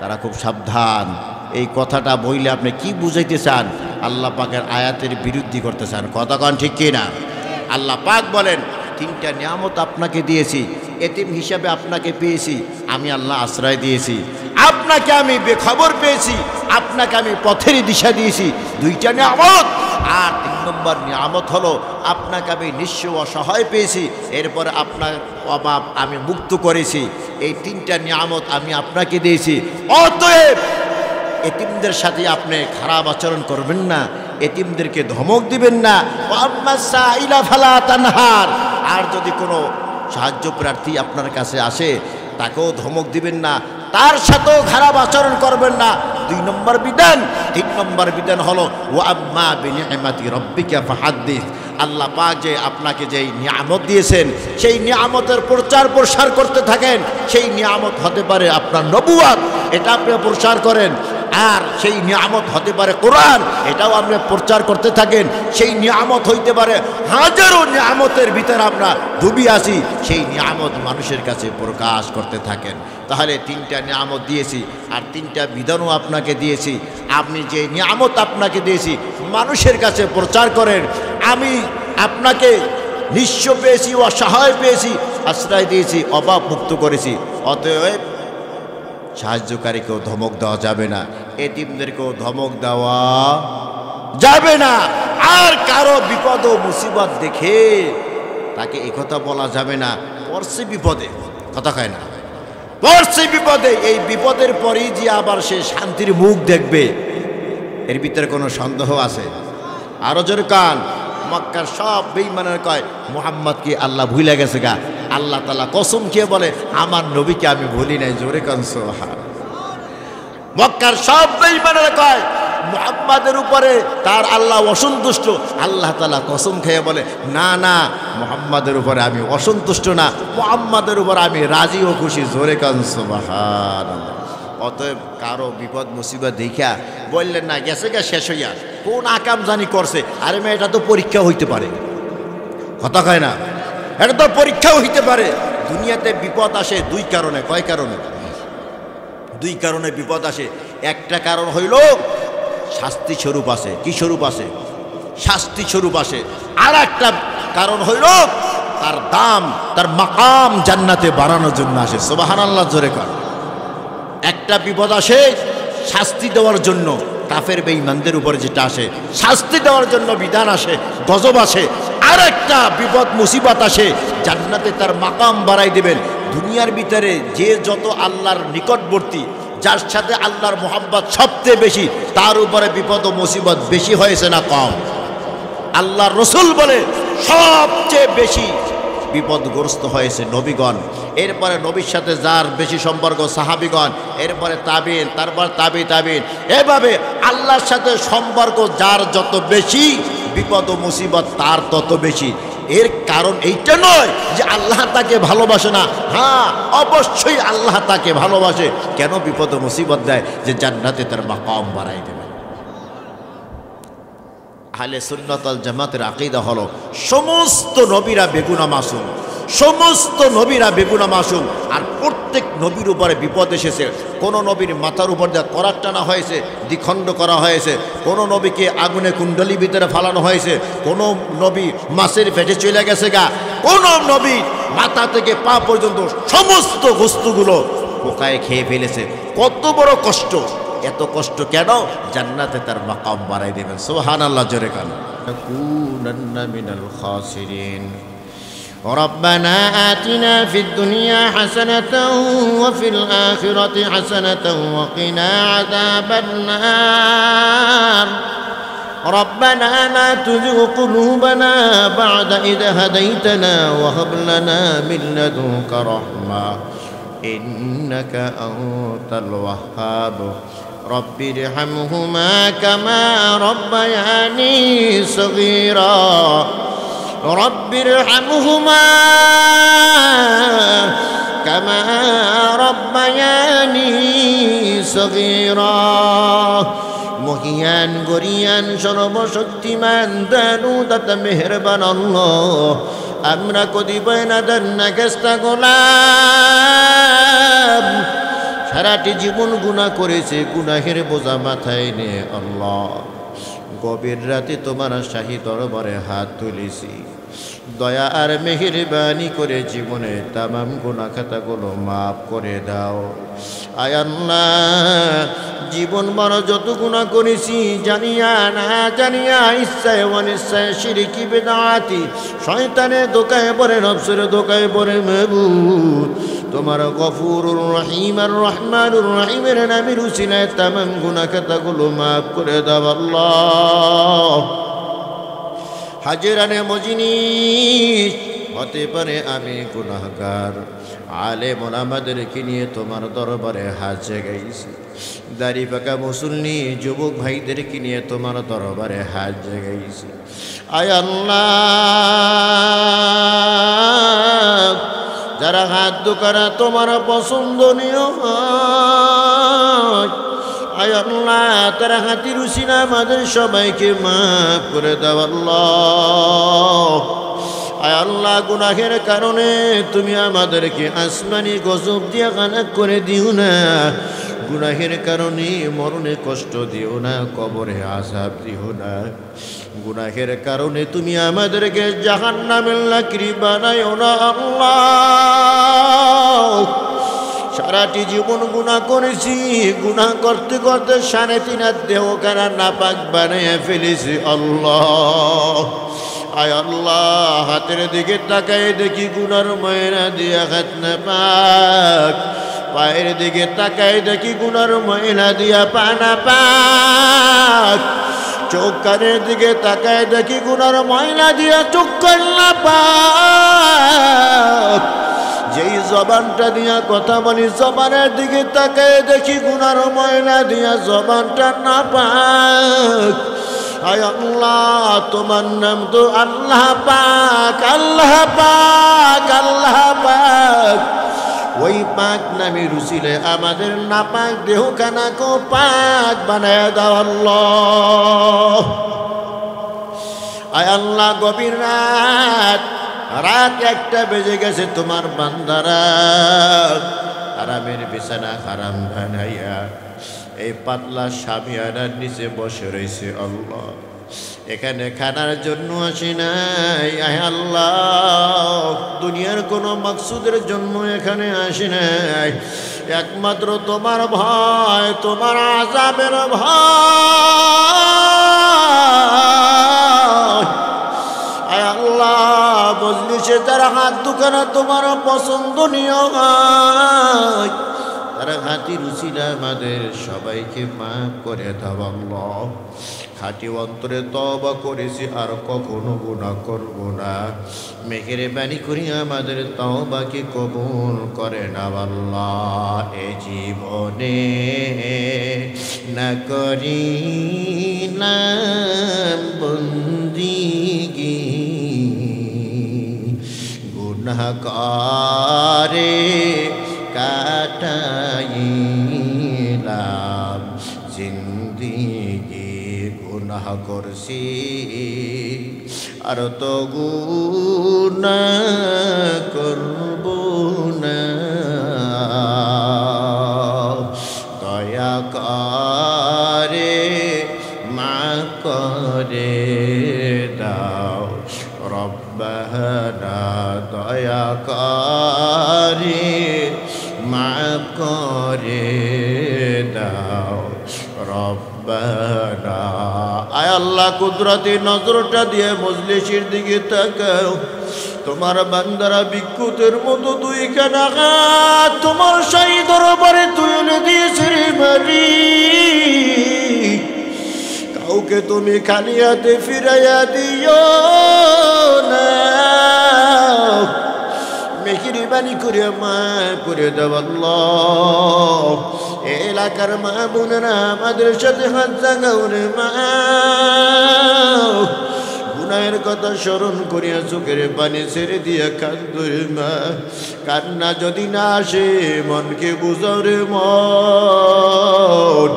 তারা খুব সাবধান। এই কথাটা বইলে আপনি কি বুঝাইতে চান? আল্লাহ পাকের আয়াতের বিরুদ্ধে করতে চান, কথা কন ঠিক কিনা? আল্লাহ পাক বলেন, তিনটা নিয়ামত আপনাকে দিয়েছি, এতিম হিসাবে আপনাকে পেয়েছি, আমি আল্লাহ আশ্রয় দিয়েছি, আপনাকে আমি বেখবর পেয়েছি, আপনাকে আমি পথের দিশা দিয়েছি, দুইটা নিয়ামত। আর তিন নম্বর নিয়ামত হলো আপনাকে আমি নিঃস্ব অসহায় পেয়েছি, এরপরে আপনার অভাব আমি মুক্ত করেছি। এই তিনটা নিয়ামত আমি আপনাকে দিয়েছি। অতএব এতিমদের সাথে আপনি খারাপ আচরণ করবেন না, এতিমদেরকে ধমক দিবেন না। আর যদি কোনো সাহায্য প্রার্থী আপনার কাছে আসে তাকেও ধমক দিবেন না, তার সাথেও খারাপ আচরণ করবেন না। 2 নম্বর বিধান। 3 নম্বর বিধান হলো ওয়া আম্মা বিনিআমাতি রাব্বিকা ফাহাদ্দিস। আল্লাহ পাক যে আপনাকে যেই নিয়ামত দিয়েছেন সেই নিয়ামতের প্রচার প্রসার করতে থাকেন। সেই নিয়ামত হতে পারে আপনার নবুয়ত, এটা আপনি প্রচার করেন। আর সেই নিয়ামত হতে পারে কোরআন, এটাও আপনি প্রচার করতে থাকেন। সেই নিয়ামত হইতে পারে হাজারো নিয়ামতের ভিতরে আমরা ডুবি আছি, সেই নিয়ামত মানুষের কাছে প্রকাশ করতে থাকেন। তাহলে 3টা নিয়ামত দিয়েছি আর 3টা বিধানও আপনাকে দিয়েছি। আপনি যে নিয়ামত আপনাকে দিয়েছি মানুষের কাছে প্রচার করেন। আমি আপনাকে নিঃস্ব পেয়েছি, অসহায় পেয়েছি, আশ্রয় দিয়েছি, অভাব মুক্ত করেছি। অতএব সাহায্যকারীকেও ধমক দেওয়া যাবে না, এতিমদেরকেও ধমক দেওয়া যাবে না। আর কারো বিপদ ও মুসিবত দেখে তাকে একথা বলা যাবে না পড়ছে বিপদে, কথা কয় না, পড়ছে বিপদে। এই বিপদের পরেই যে আবার সে শান্তির মুখ দেখবে, এর ভিতরে কোনো সন্দেহ আছে? আরো জোরে কান। মক্কার সব বেঈমানের কয় মুহাম্মদ কি আল্লাহ ভুলে গেছে গা? আল্লাহ তাআলা কসম খেয়ে বলে আমার নবীকে আমি ভুলি নাই। জোরে কান সুবহান। মক্কার সব বেঈমানের কয় মুহাম্মাদের উপরে তার আল্লাহ অসন্তুষ্ট, আল্লাহ তাআলা কসম খেয়ে বলে না না, মুহাম্মাদের উপরে আমি অসন্তুষ্ট না, মুহাম্মাদের উপর আমি রাজি ও খুশি। জোরে কান সুবহানাল্লাহ। অতএব কারো বিপদ মুসিবত দেখা বললেন না গেছে গা শেষ হইয়া কোন আকাম জানি করছে, আরে মেয়ে এটা তো পরীক্ষা হইতে পারে, কথা কয় না, এটা তো পরীক্ষাও হইতে পারে। দুনিয়াতে বিপদ আসে দুই কারণে। কয় কারণে? দুই কারণে বিপদ আসে। একটা কারণ হইল শাস্তি স্বরূপ আসে। কি স্বরূপ আসে? শাস্তি স্বরূপ আসে। আর একটা কারণ হইল তার দাম, তার মাকাম জান্নাতে বাড়ানোর জন্য আসে। সুবহানাল্লাহ, জোরে কর। একটা বিপদ আসে শাস্তি দেওয়ার জন্য, কাফের বেঈমানদের উপরে যেটা আসে শাস্তি দেওয়ার জন্য বিধান আসে, গজব আসে। আর একটা বিপদ মুসিবত আসে জান্নাতে তার মাকাম বাড়াই দেবেন। দুনিয়ার ভিতরে যে যত আল্লাহর নিকটবর্তী, যার সাথে আল্লাহর মোহাব্বত সবচেয়ে বেশি, তার উপরে বিপদ ও মুসিবত বেশি হয়েছে না কম? আল্লাহর রসুল বলে সবচেয়ে বেশি বিপদগ্রস্ত হয়েছে নবীগণ, এরপরে নবীর সাথে যার বেশি সম্পর্ক সাহাবীগণ, এরপরে তাবিন, তারপর তাবিন। এভাবে আল্লাহর সাথে সম্পর্ক যার যত বেশি, বিপদ ও মুসিবত তার তত বেশি। এর কারণ এইটা নয় যে আল্লাহ তাকে ভালোবাসে না, হ্যাঁ অবশ্যই আল্লাহ তাকে ভালোবাসে। কেন বিপদ ও মুসিবত দেয়? যে জান্নাতে তার মাকাম বাড়াই দেবে। আহলে সুন্নাত ওয়াল জামাতের আকীদা হলো সমস্ত নবীরা বেগুনা মাসুম, সমস্ত নবীরা বেগুনা মাসুম। আর প্রত্যেক নবীর উপরে বিপদ এসেছে। কোন নবীর মাথার উপর দিয়ে করাত টানা হয়েছে, দ্বিখণ্ড করা হয়েছে, কোন নবীকে আগুনে কুণ্ডলি ভিতরে ফালানো হয়েছে, কোন নবী মাছের পেটে চলে গেছে গা, কোন নবী মাথা থেকে পা পর্যন্ত সমস্ত বস্তুগুলো পোকায় খেয়ে ফেলেছে। কত বড় কষ্ট! এত কষ্ট কেন? জান্নাতে তার মাকাম বাড়াই দেবেন। সুবহানাল্লাহ, জোরে কান। নাকুনান্না মিনাল খাসিরিন। ربنا آتنا في الدنيا حسنة وفي الآخرة حسنة وقنا عذاب النار ربنا لا تزغ قلوبنا بعد إذ هديتنا وهب لنا من لدنك رحمة إنك أنت الوهاب رب ارحمهما كما ربياني صغيرا رب ارحمهما كما ربياني صغيرا মহিয়ান গরিয়ান সর্বশক্তিমান দানু দাতা মেহেরবান আল্লাহ, আমরা কতিপয় নাদান নাগেস্তা গোলাম সারাটি জীবন গুনাহ করেছে, গুনাহের বোঝা মাথায় নে আল্লাহ। গভীর রাতে তোমার শাহী দরবারে হাত তুলেছি, দয়া আর মেহেরবানি করে জীবনে তামাম গুনাহ খাতাগুলো মাফ করে দাও। আয় আল্লাহ, জীবন বড় যত গুনাহ করেছি, জানিয়া না জানিয়া, ইচ্ছায় অনিচ্ছায়, শিরকি বিদআতি, শয়তানের ধোঁকায় পড়ে, নফসের ধোঁকায় পড়ে, মাবুদ তোমার গফুরুর রহিম আর রহমানুর রহিমের নামের উসিলায় তামাম গুনাহ খাতাগুলো মাফ করে দাও আল্লাহ। হাজরানে মজনিস হতে পারে আমি গুনাহগার, আলেম ওলামাদেরকে নিয়ে তোমার দরবারে হাত জাগাইছি, দাড়ি পাকা মুসল্লি যুবক ভাইদেরকে নিয়ে তোমার দরবারে হাত জাগাইছি। আয় আল্লাহ, যারা হাত দুকারা তোমার পছন্দনীয় হয়, আয় আল্লাহ তারা হাতির উসিলা আমাদের সবাইকে মাফ করে দাও আল্লাহ। আয় আল্লাহ, গুনাহের কারণে তুমি আমাদেরকে আসমানি গজব দিয়ে গানাক করে দিও না, গুনাহের কারণে মরণে কষ্ট দিও না, কবরে আযাব দিও না, গুনাহের কারণে তুমি আমাদেরকে জাহান্নামের লাকড়ি বানাইও না আল্লাহ। সারাটি জীবন গুনাহ করেছি, গুনাহ করতে করতে 3.5 হাত দেহ কারা নাপাক বানিয়ে ফেলেছি আল্লাহ। আয় আল্লাহ, হাতের দিকে তাকায় দেখি গুনার ময়লা দিয়া হাত নাপাক, পায়ের দিকে তাকায় দেখি গুনার ময়লা দিয়া পা নাপাক, চোখ কানের দিকে তাকায় দেখি গুনার ময়লা দিয়া চোখ কান নাপাক, যেই জবানটা দিয়া কথা বলি জবানের দিকে তাকায় দেখি গুনার ময়লা দিয়া জবানটা না পাক। আয় আল্লাহ তোমার নাম তো আল্লাহ পাক, আল্লাহ পাক, আল্লাহ পাক। ওই পাক নামে রুসিলে আমাদের নাপাক দেহখানাকে পাক বানায় দাও আল্লাহ। আয় আল্লাহ গভীর রাত, রাত 1টা বেজে গেছে, তোমার বান্দারা আরামের বিছানা হারাম বানাইয়া এই পাতলা সামিয়ানার নিচে বসে রয়েছে আল্লাহ। এখানে খানার জন্য আসি নাই আয় আল্লাহ, দুনিয়ার কোনো মাকসুদের জন্য এখানে আসি নাই, একমাত্র তোমার ভয়, তোমার আযাবের ভয়। আয় আল্লাহ মজলিসে যারা হাত দুখানা তোমার পছন্দনীয় হয়, তারা হাতির উসিলা আমাদের সবাইকে মাফ করে দাও আল্লাহ। খাঁটি অন্তরে তওবা করেছি, আর কখনো গুনাহ করব না। মেহেরবানি করে আমাদের তওবাকে কবুল করে নাও আল্লাহ। এ জীবনে না করিলাম বন্দিগি, গুনাহ করে কাটাইলাম জিন্দিগি। গুনাহ করছি আর তো গুনাহ করব না, দয়া করে মাফ করে দাও রব্বানা, দয়া করে মাফ করে দাও রব্বানা। আয় আল্লাহ কুদরতি নজরটা দিয়ে মজলিসের দিকে তাকাও। তোমার বান্দারা বিক্ষুতের মতো 2খানা হাত তোমার শাহী দরবারে তুলে দিয়েছে রে মালিক। কাউকে তুমি খালি হাতে ফিরাইয়া দিও না, মেহেরবানি করে মাফ করে দাও আল্লাহ। এলাকার মা বোনেরা আমাদের সাথে হাত জাগাও রে মা, গুনাহের কথা স্মরণ করিয়া চোখের পানি ছেড়ে দিয়া কান্দো রে মা। কান্না যদি না আসে মনকে বুঝাও রে মন।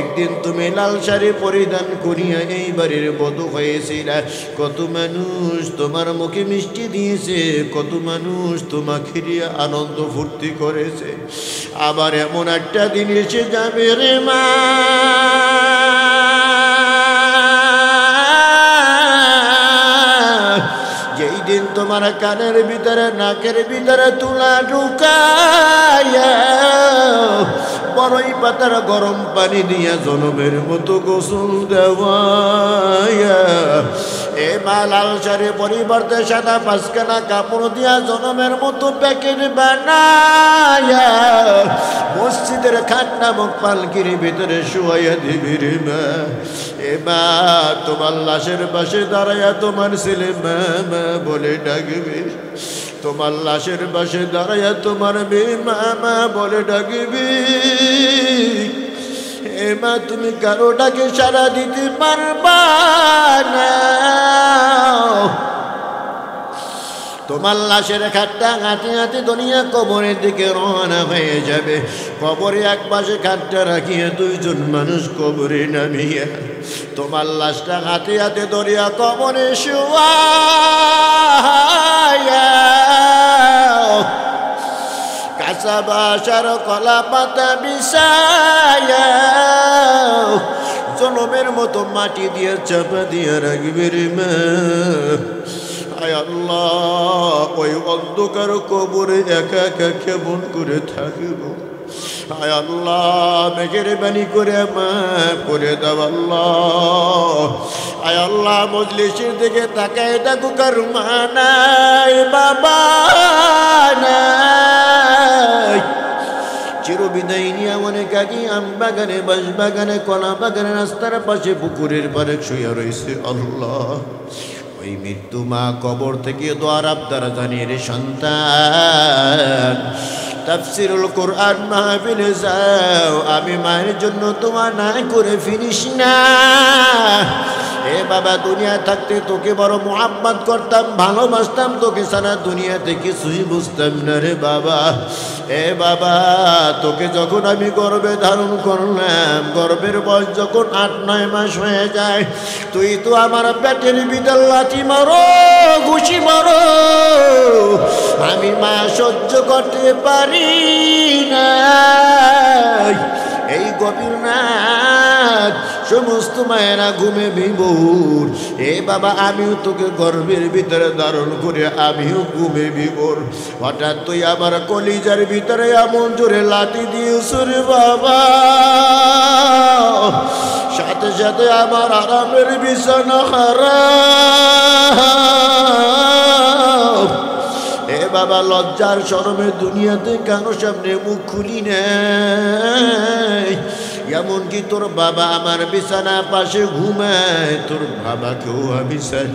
একদিন তুমি লাল শাড়ি পরিধান করিয়া এই বাড়ির বধূ হয়েছিল, কত মানুষ তোমার মুখে মিষ্টি দিয়েছে, কত মানুষ তোমাকে নিয়ে আনন্দ ফুর্তি করেছে। আবার এমন একটা দিন এসে যাবে রে মা, যেই দিন তোমার কানের ভিতরে নাকের ভিতরে তুলা ঢুকাইয়া বড়ই পাতার গরম পানি দিয়া জনমের মতো গোসল দেওয়াইয়া, এ মা লাল শাড়ি পরিবর্তে সাদা 5খানা কাপড় দিয়া জনমের মতো প্যাকেট বানাইয়া মসজিদের খাট নামক পালকির ভিতরে শুয়াইয়া দিবি রে মা। এ মা তোমার লাশের পাশে দাঁড়াইয়া তোমার ছেলে মা মা বলে ডাকবে, তোমার লাশের পাশে দাঁড়াইয়া তোমার মেয়ে মা মা বলে ডাকবি। এ মা তুমি কারো ডাকে সাড়া দিতে পারবা না, তোমার লাশের খাটটা হাতে হাতে দুনিয়া কবরের দিকে রওনা হয়ে যাবে। কবরে এক পাশে খাটটা রাখিয়া 2জন মানুষ কবরে নামিয়া তোমার লাশটা হাতে হাতে দরিয়া কবরে শুয়াইয়া কাঁচা বাসার কলা পাতা বিছাইয়া জনমের মতো মাটি দিয়ে চাপা দিয়ে রাখবে রে মা। আয় আল্লাহ ওই অন্ধকার কবরে একা একা কেমন করে থাকব। আয় আল্লাহ মেহেরবানি করে মাফ করে দাও আল্লাহ। আয় আল্লাহ মজলিসের দিকে তাকায় ডাকু কার মা নাই বাবা নাই, চিরবিদায় নিয়ে অনেক আগে আম বাগানে বাঁশ বাগানে কলা বাগানে রাস্তার পাশে পুকুরের পারে শুয়ে রয়েছে। আল্লাহ ওই মৃত্যু মা কবর থেকে দোয়ার আবদার জানিয়ে রে সন্তান তাফসিরুল কোরআন মাহফিলে যাও, আমি মায়ের জন্য তোমার না করে ফিরিস না। এ বাবা, দুনিয়া থাকতে তোকে বড় মোহাব্বত করতাম, ভালোবাসতাম, তোকে সারা দুনিয়াতে কিছুই বুঝতাম না রে বাবা। এ বাবা, তোকে যখন আমি গর্ভে ধারণ করলাম, গর্ভের বয়স যখন 8-9 মাস হয়ে যায়, তুই তো আমার পেটের ভিতর লাথি মারো, ঘুষি মারো, আমি মা সহ্য করতে পারি না। এই গভীর রাত সমস্ত মায়েরা ঘুমে বিভোর। এ বাবা, আমিও তোকে গর্ভের ভিতরে ধারণ করে আমিও ঘুমে বিভোর। হঠাৎ তুই আমার কলিজার ভিতরে এমন জোরে লাথি দিয়েছ রে বাবা, সাথে সাথে আমার আরামের বিছানা হারাম। এ বাবা, লজ্জার শরমে দুনিয়াতে কারো সামনে মুখ খুলি নাই। এমনকি তোর বাবা আমার বিছানা পাশে ঘুমায়, তোর বাবাকেও আমি চাই।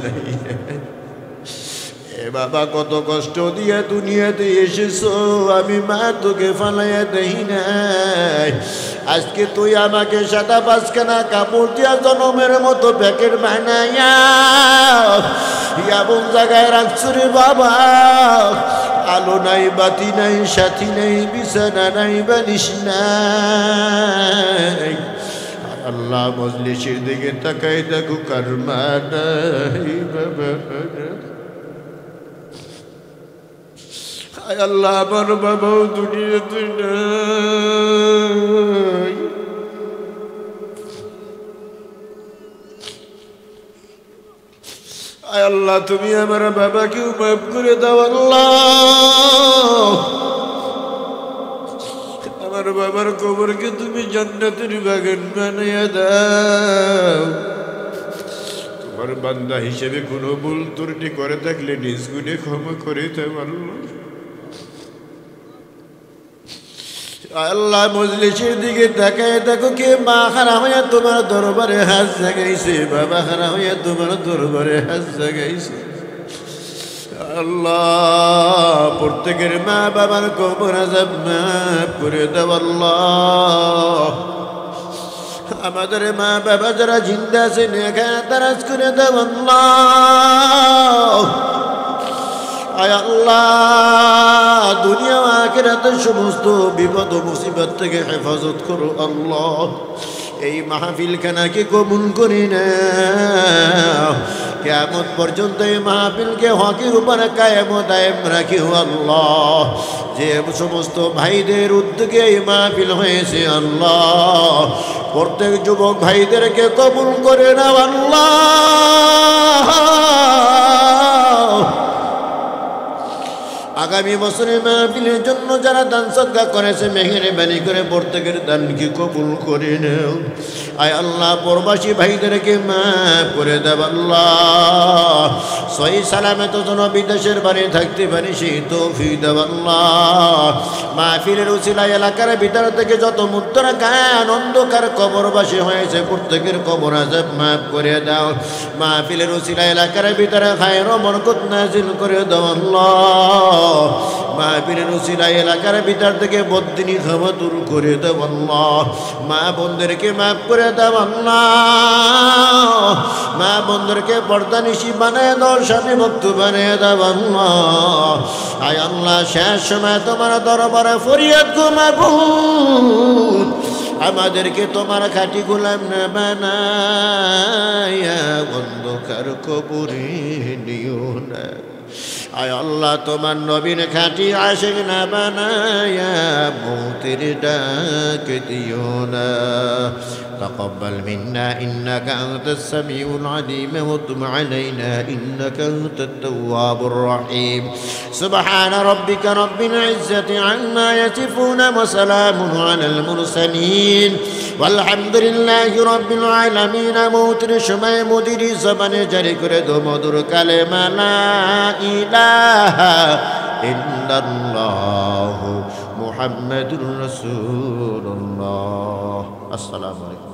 এ বাবা, কত কষ্ট দিয়ে দুনিয়াতে এসেছো, আমি মা তোকে ফালাইয়া দেই নাই। আজকে তুই আমাকে সাদা 5খানা কাপড় দিয়া জনমের মতো প্যাকেট বানাইয়া এমন জায়গায় রাখছো রে বাবা, আলো নাই, বাতি নাই, সাথী নাই, বিছানা নাই, বালিশ নাই। আল্লাহ, মজলিসের দিকে তাকাই দেখো কার মা নাই বাবা। হায় আল্লাহ, আমার বাবাও দুনিয়াতে নাই। আয় আল্লাহ, তুমি আমার বাবাকেও মাফ করে দাও আল্লাহ। আমার বাবার কবরকে তুমি জান্নাতের বাগান বানাইয়া দাও। তোমার বান্দা হিসেবে কোনো ভুল ত্রুটি করে থাকলে নিজ গুণে ক্ষমা করে দাও আল্লাহ। আল্লাহ, মজলিসের দিকে তাকায় দেখো কে মা হারা হইয়া তোমার দরবারে হাত জাগাইছে, বাবা হারা হইয়া তোমার দরবারে হাত জাগাইছে। আল্লাহ, প্রত্যেকের মা বাবার কবর আযাব মাফ করে দাও আল্লাহ। আমাদের মা বাবা যারা জিন্দা আছে নেক তারাজ করে দাও আল্লাহ। আয় আল্লাহ, দুনিয়া আখিরাতের সমস্ত বিপদ ও মুসিবত থেকে হেফাজত করো আল্লাহ। এই মাহফিলখানাকে কবুল করে নাও, কিয়ামত পর্যন্ত এই মাহফিলকে হকের উপরে কায়েম ও দায়েম রাখিও আল্লাহ। যে সমস্ত ভাইদের উদ্যোগে এই মাহফিল হয়েছে আল্লাহ, প্রত্যেক যুবক ভাইদেরকে কবুল করে নাও আল্লাহ। আগামী বছরে মাহফিলের জন্য যারা দান সদকা করেছে, মেহেরবানি করে প্রত্যেকের দানকে কবুল করে নাও। আয় আল্লাহ, প্রবাসী ভাইদেরকে মাফ করে দাও আল্লাহ। সহি সালামত যেন বিদেশের বাড়ি থাকতে পারি সেই তৌফিক দাও আল্লাহ। মাহফিলের উসিলায় এলাকার ভিতর থেকে যত মুদ্রাকান অন্ধকার কবরবাসী হয়েছে প্রত্যেকের কবর আযাব মাফ করে দাও। মাহফিলের উসিলায় এলাকার ভিতরে খায়র ও বরকত নাজিল করে দাও আল্লাহ। মাহফিলের উসিলায় এলাকার ভিতর থেকে বদদিনী খাওয়া দূর করে দাও আল্লাহ। মা বোনদেরকে মাফ করে দাও আল্লাহ। মা বোনদেরকে পর্দানিশী বানায় দাও, স্বামী ভক্ত বানায় দাও আল্লাহ। আয় আল্লাহ, শেষ সময় তোমার দরবারে ফরিয়াদ গো মাবুদ, আমাদেরকে তোমার খাঁটি গোলাম না বানায়া অন্ধকার কবরে নিও না। আয় আল্লাহ, তোমার নবীর খাঁটি আশিক না বানায়া মৌতের ডাক দিও না। تقبل منا إنك أنت السميع العليم وتب علينا إنك أنت التواب الرحيم. سبحان ربك رب العزة عما يصفون وسلام على المرسلين والحمد لله رب العالمين. موتر সময় মদিরি জবানে জারি করে দো মধুর কালেমা লা ইলাহা ইল্লাল্লাহু মুহাম্মাদুর রাসূলুল্লাহ। আসসালামু আলাইকুম।